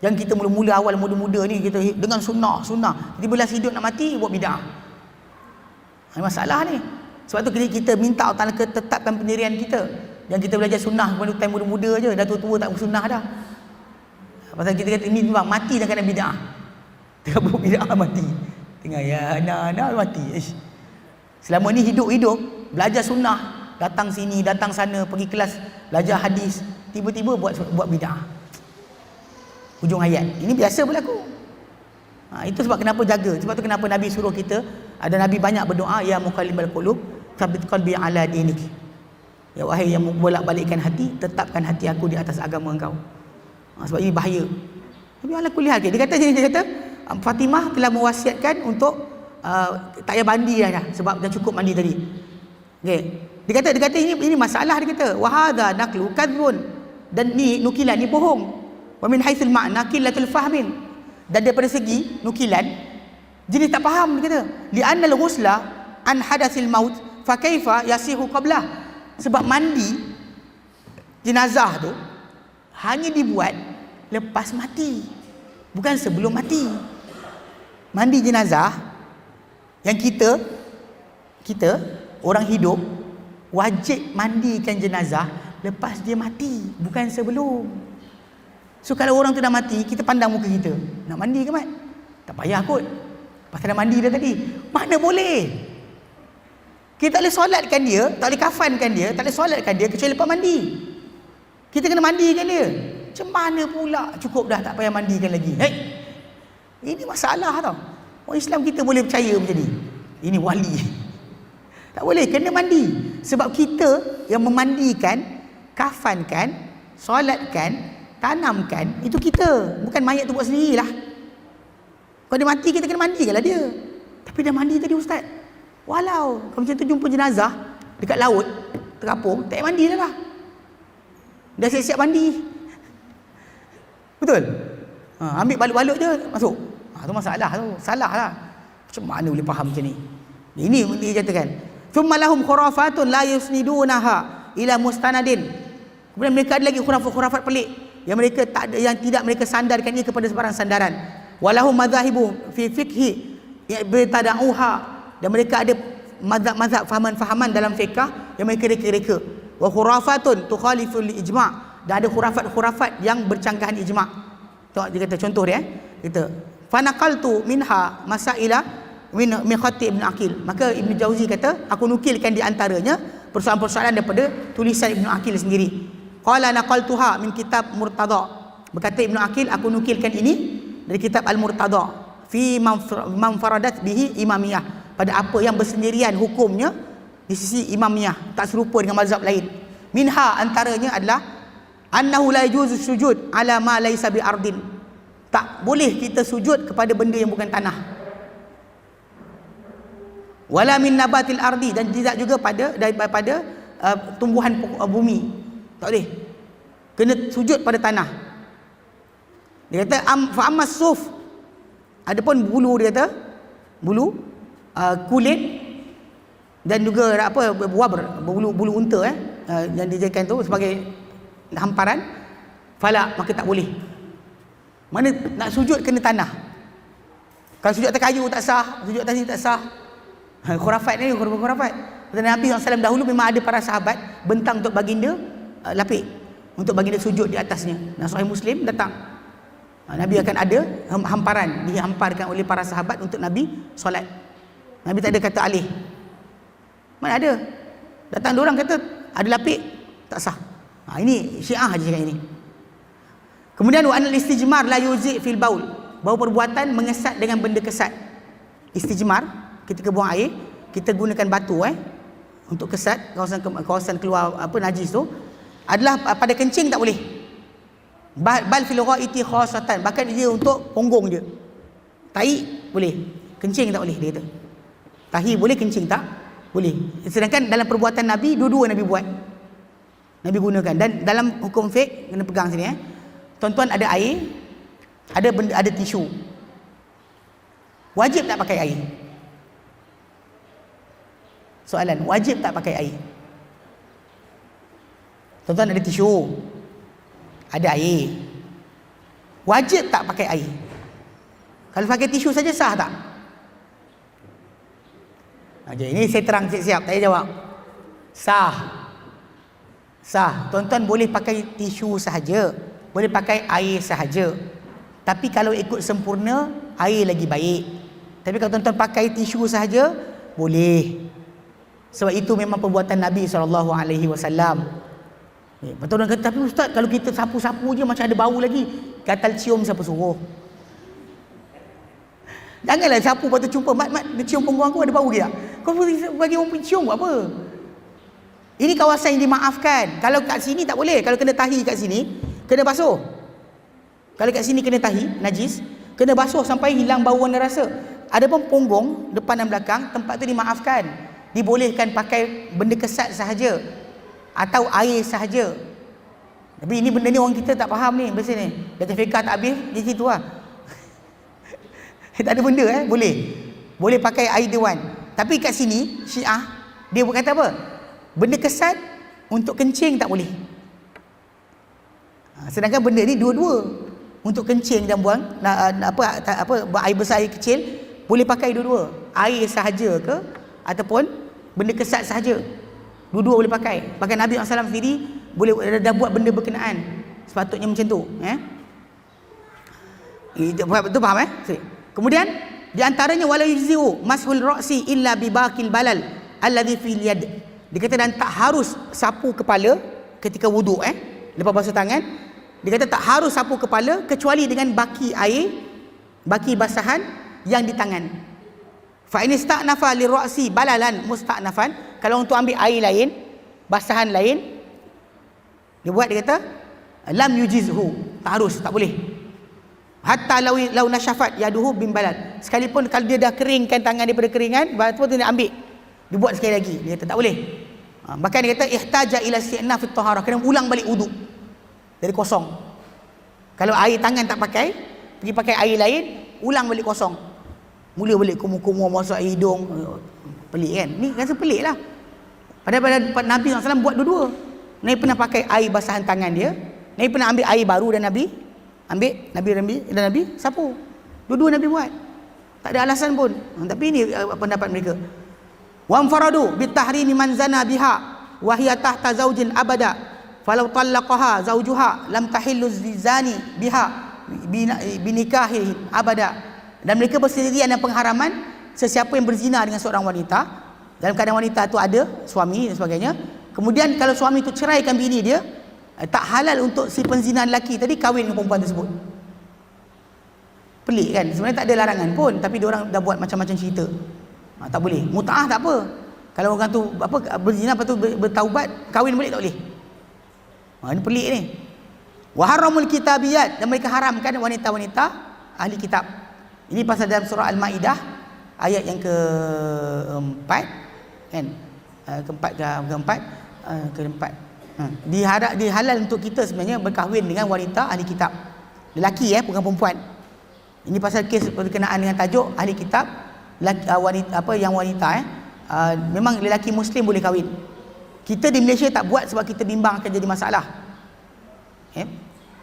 Yang kita mula-mula awal muda-muda ni kita dengan sunnah. Tiba-tiba last hidup nak mati buat bid'ah. Ini masalah ni. Sebab tu kita minta Allah Ta'ala tetapkan pendirian kita. Yang kita belajar sunnah pada time muda-muda je, dah tua-tua tak bersunnah dah. Pasal kita kata ini bang, mati dah kena bid'ah. Tengah buat bid'ah mati. Tengah ya anak-anak mati. Selama ni hidup belajar sunnah, datang sini, datang sana, pergi kelas belajar hadis, tiba-tiba buat bid'ah. Hujung hayat. Ini biasa berlaku. Itu sebab kenapa jaga. Sebab tu kenapa Nabi suruh kita, ada Nabi banyak berdoa, ya muqallibal qulub, tsabbit qalbi ala dinik. Ya wahai yang bolak-balikkan hati, tetapkan hati aku di atas agama engkau. Sebab ini bahaya. Tapi ala kulli hal, dia kata Fatimah telah mewasiatkan untuk tak payah mandi dah, sebab dah cukup mandi tadi. Okey. Dia kata ini masalah, dia kata wa hadza naqlu kadhbun, dan ni nukilan ni bohong. Wa min haitsul ma'na qillatul fahmin, dan daripada segi nukilan jenis tak faham. Dia kata li'annal ghusla an hadatsil maut fa kaifa yasihu qablah, sebab mandi jenazah tu hanya dibuat lepas mati, bukan sebelum mati. Mandi jenazah yang kita orang hidup wajib mandikan jenazah lepas dia mati, bukan sebelum. So kalau orang tu dah mati, kita pandang muka kita, nak mandi ke mat? Tak payah kot, pasal dah mandi dah tadi. Mana boleh. Kita tak boleh solatkan dia, tak boleh kafankan dia, tak boleh solatkan dia kecuali lepas mandi. Kita kena mandikan dia. Macam mana pula cukup dah, tak payah mandikan lagi? Ini masalah tau. Orang Islam kita boleh percaya macam ni? Ini wali. Tak boleh, kena mandi. Sebab kita yang memandikan, kafankan, solatkan, tanamkan, itu kita. Bukan mayat tu buat sendirilah. Kalau dia mati, kita kena mandikanlah dia. Tapi dah mandi tadi ustaz. Walau kalau macam tu jumpa jenazah dekat laut, terapung, tak payah mandi dah lah. Dah siap-siap mandi. Betul? Ambil balut-balut je, masuk. Tu masalah tu. Salah lah. Macam mana boleh faham macam ni? Ini dia katakan. Thumma lahum khurafatun la yusnidunaha ila mustanadin. Kemudian mereka ada lagi khurafat-khurafat pelik yang mereka tak ada, yang tidak mereka sandarkan ia kepada sebarang sandaran. Walahum madzahibu fi fiqhi yabtada'uha, dan mereka ada mazhab-mazhab fahaman-fahaman dalam fiqh yang mereka reka-reka. Wa khurafatun tukhalifu ijma', dan ada khurafat-khurafat yang bercanggahan ijma'. Tengok dia kata contoh dia kata fanaqaltu minha masaila min khatti Ibn Aqil. Maka Ibn Jauzi kata aku nukilkan di antaranya persoalan-persoalan daripada tulisan Ibn Aqil sendiri. Qala naqaltuha min kitab Murtada. Berkata Ibn Aqil, aku nukilkan ini dari kitab Al-Murtada fi man faradat bihi imamiyah, pada apa yang bersendirian hukumnya di sisi imamiyah, tak serupa dengan mazhab lain. Minha, antaranya adalah annahu la yajuzu sujud ala ma laysa bi ardin. Tak boleh kita sujud kepada benda yang bukan tanah. Wala min nabatil ardi, dan tidak juga daripada tumbuhan bumi. Tak boleh. Kena sujud pada tanah. Dia kata fa ammas suf, adapun bulu, dia kata bulu, kulit, dan juga apa, wabr, bulu unta yang dijadikan tu sebagai hamparan, fala, maka tak boleh. Mana nak sujud kena tanah. Kalau sujud atas kayu tak sah, sujud atas ni tak sah. Khurafat ni khurafat. Kata Nabi SAW dahulu memang ada para sahabat bentang untuk baginda lapik, untuk baginda sujud di atasnya. Nah, Sahih Muslim datang, Nabi akan ada hamparan, dihamparkan oleh para sahabat untuk Nabi solat. Nabi tak ada kata alih. Mana ada? Datang diorang kata ada lapik, tak sah. Ini Syiah aja cakap ini. Kemudian wa anal istijmar la yuzi fil baul, bahawa perbuatan mengesat dengan benda kesat. Istijmar, ketika buang air, kita gunakan batu untuk kesat kawasan keluar apa najis tu, adalah pada kencing tak boleh. Bal fil ghaiti khassatan, bahkan dia untuk punggung dia. Tai boleh, kencing tak boleh, dia kata. Tahi boleh, kencing tak boleh. Sedangkan dalam perbuatan Nabi, dua-dua Nabi buat, Nabi gunakan. Dan dalam hukum fiqh, kena pegang sini tuan-tuan, ada air, ada benda, ada tisu. Wajib tak pakai air? Soalan, wajib tak pakai air? Tuan-tuan, ada tisu, ada air, wajib tak pakai air? Kalau pakai tisu saja sah tak? Ini saya terang siap-siap, saya jawab sah. Sah. Tuan-tuan boleh pakai tisu sahaja, boleh pakai air sahaja. Tapi kalau ikut sempurna, air lagi baik. Tapi kalau tuan-tuan pakai tisu sahaja, boleh. Sebab itu memang perbuatan Nabi SAW. Betul orang kata, tapi ustaz, kalau kita sapu-sapu je macam ada bau lagi. Gatal cium siapa suruh? Janganlah sapu lepas tu jumpa, mat dia cium punggung aku ada bau ke tak? Kau bagi orang pergi cium buat apa? Ini kawasan yang dimaafkan. Kalau kat sini tak boleh. Kalau kena tahi kat sini, kena basuh. Kalau kat sini kena tahi, najis, kena basuh sampai hilang bau warna rasa. Adapun punggung, depan dan belakang, tempat tu dimaafkan. Dibolehkan pakai benda kesat sahaja atau air sahaja. Tapi ini benda ni orang kita tak faham ni, bahasa ni. Kata fiqah tak habis di situ lah. Tak ada benda boleh pakai air dewan. Tapi kat sini Syiah dia berkata apa? Benda kesat untuk kencing tak boleh. Sedangkan benda ni dua-dua, untuk kencing dan buang air besar air kecil boleh pakai dua-dua. Air sahaja ke ataupun benda kesat sahaja, dua-dua boleh pakai. Bahkan Nabi SAW sendiri boleh dah buat benda berkenaan. Sepatutnya macam tu. Itu faham Kemudian di antaranya wala yujzi'u mashul ra'si illa bi baqil balal alladhi fil yad. Dia kata dan tak harus sapu kepala ketika wuduk lepas basuh tangan. Dia kata tak harus sapu kepala kecuali dengan baki air, baki basahan yang di tangan. Fa in ista'nafa li ra'si balalan musta'nafan, kalau untuk ambil air lain, basahan lain, dia kata lam yujizhu, tak harus, tak boleh. Hatta lau nasyafat yaduhu bin balal, sekalipun kalau dia dah keringkan tangan daripada keringan, lepas tu dia ambil, dia buat sekali lagi, dia kata tak boleh. Bahkan dia kata ihtaja ila isti'naf fi taharah, kena ulang balik wuduk dari kosong. Kalau air tangan tak pakai, pergi pakai air lain, ulang balik kosong, mula balik kumur-kumur, masuk air hidung, Pelik kan? Ni rasa pelik lah. Padahal Nabi SAW buat dua-dua. Nabi pernah pakai air basahan tangan dia, Nabi pernah ambil air baru dan Nabi sapu. Dua-dua Nabi buat. Tak ada alasan pun. Tapi ini pendapat mereka. Wa anfaradu bitahrimi man zana biha wa hiya tahta zaujin abada falau talaqaha zaujuha lam tahillu zani biha binikahi abada. Dan mereka bersendirian dengan pengharaman sesiapa yang berzina dengan seorang wanita dalam keadaan wanita itu ada suami dan sebagainya, kemudian kalau suami itu ceraikan bini dia, tak halal untuk si penzina lelaki tadi kahwin dengan perempuan tersebut. Pelik kan? Sebenarnya tak ada larangan pun, tapi diorang dah buat macam-macam cerita. Tak boleh. Mut'ah tak apa. Kalau orang tu berzina lepas tu bertaubat, kahwin balik tak boleh. Ini pelik ni. Wa haramul kitabiyat, dan mereka haramkan wanita-wanita ahli kitab. Ini pasal dalam surah Al-Maidah ayat yang keempat kan? Keempat. Dihalal untuk kita sebenarnya berkahwin dengan wanita ahli kitab. Lelaki bukan perempuan. Ini pasal kes berkenaan dengan tajuk ahli kitab, wanita memang lelaki muslim boleh kahwin. Kita di Malaysia tak buat sebab kita bimbang akan jadi masalah.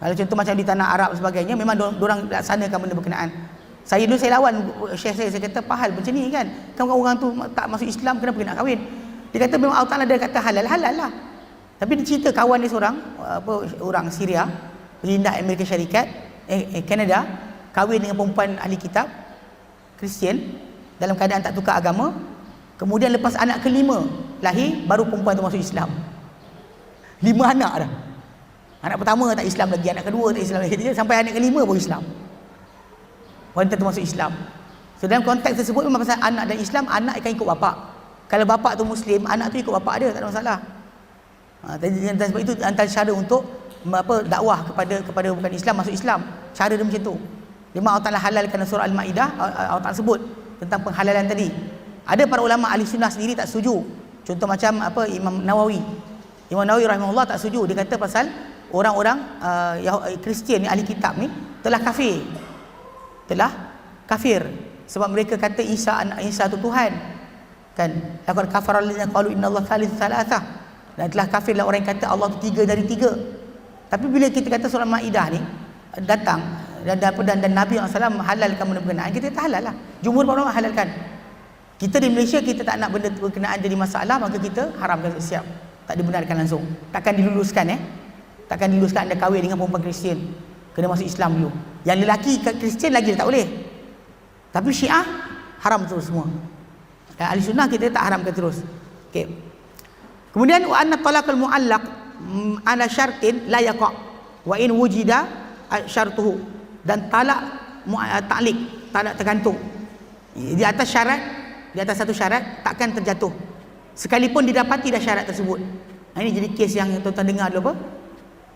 Kalau contoh macam di tanah Arab sebagainya, memang diorang laksanakan benda berkenaan. Saya lawan syekh saya kata pahal macam ni kan, orang tu tak masuk Islam, kenapa nak kahwin? Dia kata memang Allah Ta'ala dia kata halal lah. Tapi dia cerita kawan dia seorang, orang Syria, berlindak Amerika Syarikat, Kanada, kahwin dengan perempuan ahli kitab Kristian dalam keadaan tak tukar agama. Kemudian lepas anak kelima lahir, baru perempuan tu masuk Islam. 5 anak dah. Anak pertama tak Islam lagi, anak kedua tak Islam lagi, sampai anak kelima baru Islam. Wanita tu masuk Islam. So dalam konteks tersebut memang pasal anak dan Islam, anak akan ikut bapak. Kalau bapak tu Muslim, anak tu ikut bapak dia, tak ada masalah. Dan sebab itu antara cara untuk dakwah kepada bukan Islam masuk Islam. Cara dia macam tu. Memang Allah Ta'ala halalkan surah Al-Maidah, Allah Ta'ala sebut tentang penghalalan tadi. Ada para ulama ahli sunnah sendiri tak setuju. Contoh macam Imam Nawawi rahimahullah tak setuju. Dia kata pasal orang-orang Kristian ni, ahli kitab ni telah kafir sebab mereka kata Isa tu Tuhan kan. Laqad kafara allazina qalu innallaha thalithu thalathah, dan telah kafirlah orang yang kata Allah tu 3 dari 3. Tapi bila kita kata surah Maidah ni datang dan Nabi SAW halalkan benda berkenaan, kita kata halal lah. Jumhur ulama halalkan. Kita di Malaysia, kita tak nak benda berkenaan jadi masalah, maka kita haramkan siap. Tak dibenarkan langsung. Takkan diluluskan takkan diluluskan anda kahwin dengan perempuan Kristian, kena masuk Islam dulu. Yang lelaki Kristian lagi tak boleh. Tapi Syiah haram terus semua. Dan ahli sunnah kita tak haramkan terus. Okey. Kemudian wa anna talaqal muallaq ala syartin la yaqa wa in wujida syartuhu, dan talak tergantung di atas syarat, di atas satu syarat takkan terjatuh sekalipun didapati dah syarat tersebut. Ini jadi kes yang tuan-tuan dengar dulu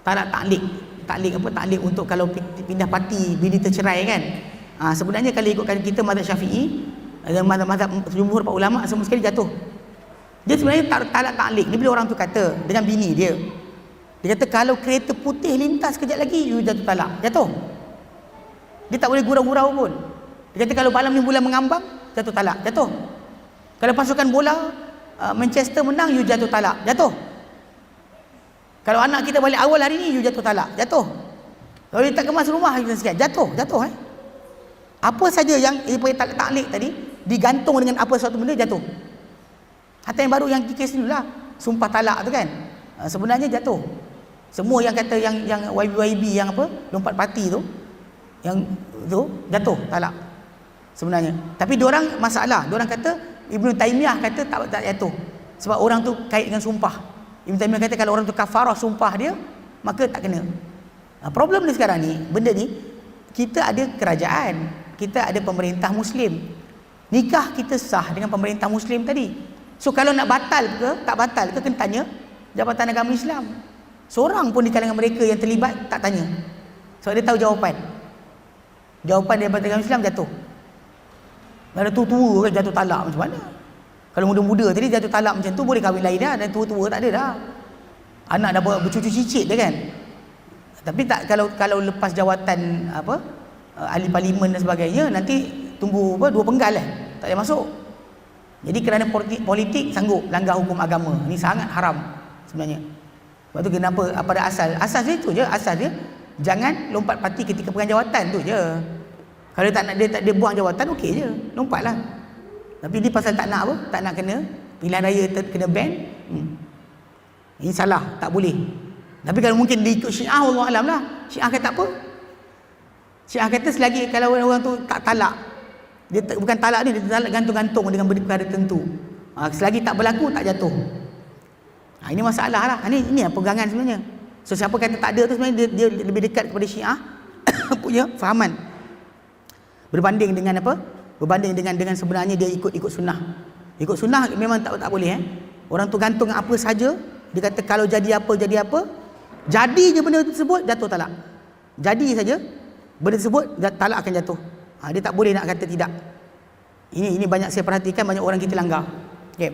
talak taklik untuk kalau pindah parti bini tercerai kan. Sebenarnya kalau ikutkan kita mazhab Syafi'i dan mazhab jumhur para ulama, semua sekali jatuh. Dia sebenarnya talak taklik ni bila orang tu kata dengan bini dia kata kalau kereta putih lintas kejap lagi you jatuh talak, jatuh. Dia tak boleh gurau-gurau pun. Dia kata kalau malam ni bulan mengambang, jatuh talak, jatuh. Kalau pasukan bola Manchester menang, you jatuh talak, jatuh. Kalau anak kita balik awal hari ni, you jatuh talak, jatuh. Kalau dia tak kemas rumah kita sikit, jatuh. Apa saja yang taklik tadi digantung dengan apa suatu benda, jatuh. Hatta yang baru yang kes ni lah, sumpah talak tu kan, sebenarnya jatuh. Semua yang kata yang YB yang lompat parti tu, yang tu jatuh talak sebenarnya. Tapi diorang masalah, diorang kata Ibn Taymiyah kata tak jatuh sebab orang tu kait dengan sumpah. Ibn Taymiyah kata kalau orang tu kafarah sumpah dia, maka tak kena. Problem ni sekarang ni, benda ni kita ada kerajaan, kita ada pemerintah Muslim. Nikah kita sah dengan pemerintah Muslim tadi. So kalau nak batal ke tak batal ke, kena tanya Jabatan Agama Islam. Seorang pun di kalangan mereka yang terlibat tak tanya, sebab dia tahu jawapan dia Jabatan Agama Islam jatuh. Ada tua-tua kan jatuh talak macam mana? Kalau muda-muda tadi jatuh talak macam tu boleh kahwin lain dah, dan tua-tua tak ada dah. Anak dah bercucu cicit dah kan. Tapi tak kalau lepas jawatan ahli parlimen dan sebagainya, nanti tunggu 2 penggal tak boleh masuk. Jadi kerana politik sanggup langgar hukum agama. Ini sangat haram sebenarnya. Sebab tu kenapa pada asas dia tu je, asas dia jangan lompat parti ketika pegang jawatan tu je. Kalau dia buang jawatan, okey je, lompatlah. Tapi dia pasal tak nak apa? Tak nak kena pilihan raya kena ban. Ini salah, tak boleh. Tapi kalau mungkin dia ikut Syiah, Allah alam lah. Syiah kata apa? Syiah kata selagi kalau orang tu tak talak, dia bukan talak dia talak gantung-gantung dengan perkara tertentu. Selagi tak berlaku, tak jatuh. Ini masalah lah. Ini pegangan sebenarnya. So siapa kata tak ada tu sebenarnya dia lebih dekat kepada Syiah punya fahaman. Berbanding dengan apa? Berbanding dengan sebenarnya dia ikut sunnah. Ikut sunnah memang tak boleh. Orang tu gantung apa saja. Dia kata kalau jadi apa, jadi je benda tersebut, jatuh talak. Jadi saja benda tersebut, talak akan jatuh. Dia tak boleh nak kata tidak. Ini banyak saya perhatikan, banyak orang kita langgar. Okay.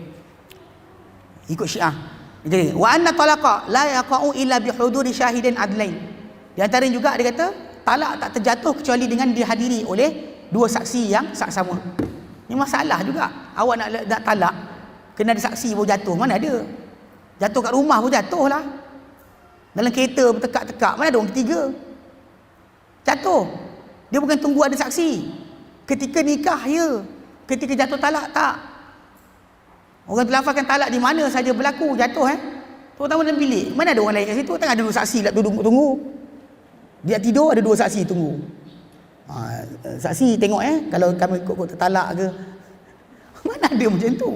Ikut Syiah. Jadi wa anna talaqa la yaqa'u illa bi huduri syahidin adlain. Di antara juga dia kata talak tak terjatuh kecuali dengan dihadiri oleh dua saksi yang saksama. Ini masalah juga. Awak nak talak kena ada saksi baru jatuh, mana ada? Jatuh kat rumah pun jatuh lah. Dalam kereta bertekak-tekak, mana ada orang ketiga? Jatuh. Dia bukan tunggu ada saksi. Ketika nikah ya, ketika jatuh talak tak. Orang terlafazkan talak di mana saja berlaku, jatuh terutama dalam bilik. Mana ada orang lain kat situ? Tengah ada dua saksi nak tunggu. Dia tidur ada dua saksi tunggu. Saksi tengok kalau kami ikut talak ke. Mana ada macam tu?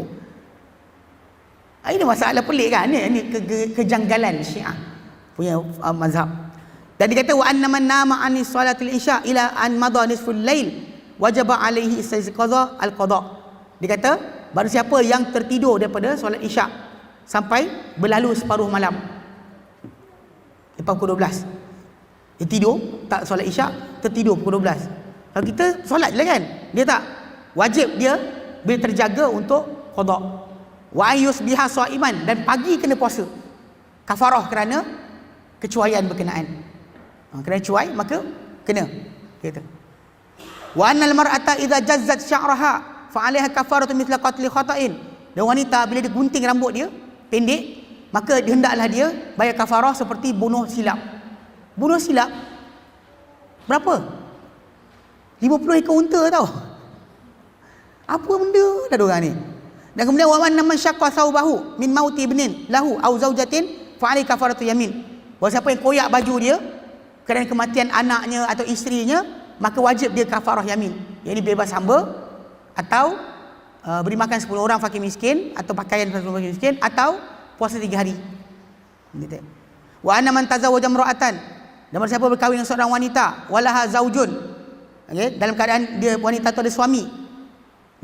Ini masalah pelik kan? Ini kejanggalan Syiah punya mazhab. Dan dia kata wa anna man nama an salatil isya ila an madha nisful lail wajaba alaihi istiqadha al-qada. Dia kata baru siapa yang tertidur daripada solat isyak sampai berlalu separuh malam, lepas pukul 12 dia tidur, tak solat isyak, tertidur pukul 12. Kalau kita solat je lah kan, dia tak, wajib dia bila terjaga untuk qada. Wa yusbiha shaiman, dan pagi kena puasa kafarah kerana kecuaian berkenaan. Kena cuai maka kena kata. Wa annal mar'ata idza jazzat sya'raha fa 'alaiha kafaratu mithla qatli khata'in. Dan wanita bila dia gunting rambut dia pendek, maka hendaklah dia bayar kafarah seperti bunuh silap. Bunuh silap berapa? 50 ekor unta tau. Apa benda dah orang ni. Dan kemudian wa man man syaqqa thawbahu min mauti ibnin lahu au zaujatin fa 'alaihi kafaratu yamin. Bahawa siapa yang koyak baju dia kerana kematian anaknya atau isterinya, maka wajib dia kafarah yamin. Iaitu bebas hamba atau beri makan 10 orang fakir miskin, atau pakaian 10 fakir miskin, atau puasa 3 hari. Wa anna man tazawwaja imra'atan, dan barang siapa berkahwin dengan seorang wanita walaha zaujun, dalam keadaan dia wanita tu ada suami.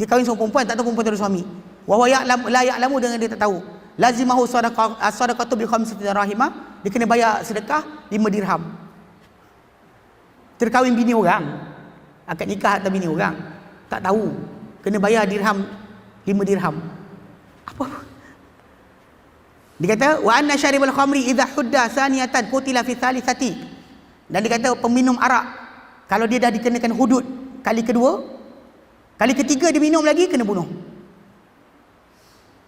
Dia kahwin seorang perempuan, tak tahu perempuan tu ada suami. Wa huwa la ya'lamu, dengan dia tak tahu. Lazimahu sadaqatu bi khamsati dirahimah, dia kena bayar sedekah 5 dirham. Terkahwin bini orang, akad nikah atas bini orang, tak tahu, kena bayar dirham 5 dirham. Apa? Dia kata wa anna syaribal khamri idza hudda saniyatan qutila fi thalithati. Dan dia kata peminum arak kalau dia dah dikenakan hudud kali kedua, kali ketiga dia minum lagi kena bunuh.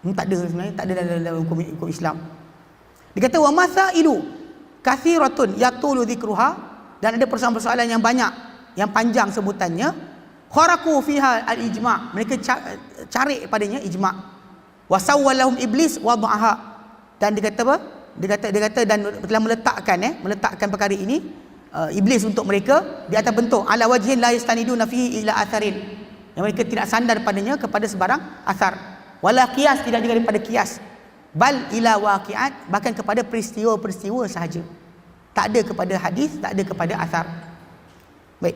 Tak ada sebenarnya, tak ada dalam hukum Islam. Dia kata wa masailu kathiratun yatulu dzikruha, dan ada persoalan-persoalan yang banyak, yang panjang sebutannya. Kharaku fiha al-ijma', mereka cari padanya ijma'. Wa sawwalahum iblis wada'aha, dan dia kata apa? Dia kata dan telah meletakkan perkara ini iblis untuk mereka di atas bentuk ala wajhin la yastaniduna fihi ila atharin, yang mereka tidak sandar padanya kepada sebarang asar. Wala qiyas, tidak juga daripada qiyas, bal ila waqi'at, bahkan kepada peristiwa-peristiwa sahaja. Tak ada kepada hadis, tak ada kepada asar. Baik.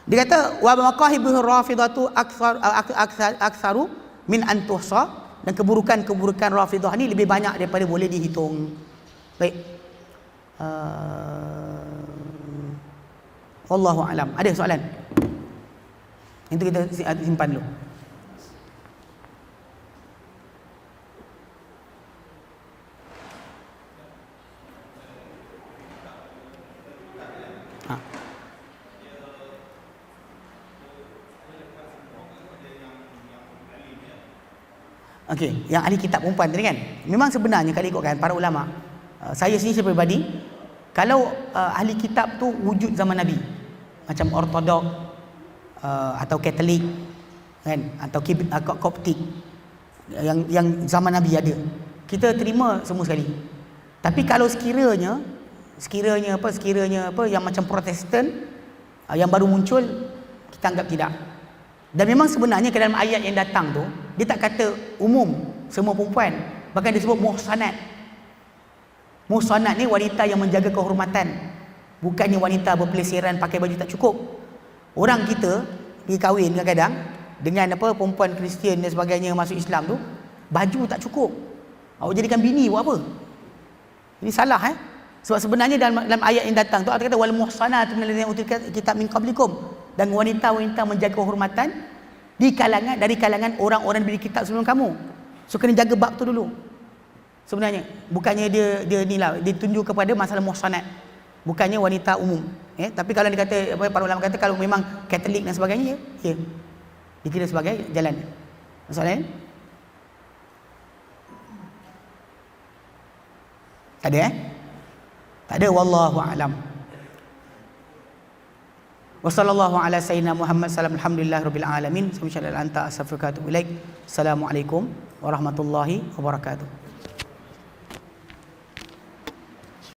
Dia kata wa maqahibuhu rafidatu aktsaru min an tuhsa, dan keburukan Rafidah ni lebih banyak daripada boleh dihitung. Baik. Wallahu alam. Ada soalan? Itu kita simpan dulu. Okey, yang ahli kitab perempuan tadi kan. Memang sebenarnya kalau ikutkan para ulama, saya sendiri secara peribadi, kalau ahli kitab tu wujud zaman Nabi, macam Ortodok atau Katolik kan, atau Koptik, yang zaman Nabi ada, kita terima semua sekali. Tapi kalau sekiranya yang macam Protestan yang baru muncul, kita anggap tidak. Dan memang sebenarnya ke dalam ayat yang datang tu, dia tak kata umum semua perempuan, bahkan dia sebut muhsanat. Muhsanat ni wanita yang menjaga kehormatan, bukannya wanita berpelesiran pakai baju tak cukup. Orang kita pergi kahwin kadang-kadang dengan perempuan Kristian dan sebagainya masuk Islam tu, baju tak cukup. Awak jadikan bini buat apa? Ini salah Sebab sebenarnya dalam ayat yang datang tu Allah kata wal muhsanatu minal ladzina utul kitab min qablikum, dan wanita-wanita menjaga kehormatan dari kalangan orang-orang diberi kitab sebelum kamu. So kena jaga bab tu dulu. Sebenarnya bukannya dia tunjuk kepada masalah muhsanat, bukannya wanita umum. Tapi kalau dikata para ulama kata kalau memang Katolik dan sebagainya, ya dikira sebagai jalan. Soalan? Tak ada Tak ada, wallahu a'lam. Wa sallallahu ala sayyidina Muhammad sallam alhamdulillahirabbil alamin. Subhanallah anta astaghfiruka wa atubu ilaik. Assalamualaikum warahmatullahi wabarakatuh.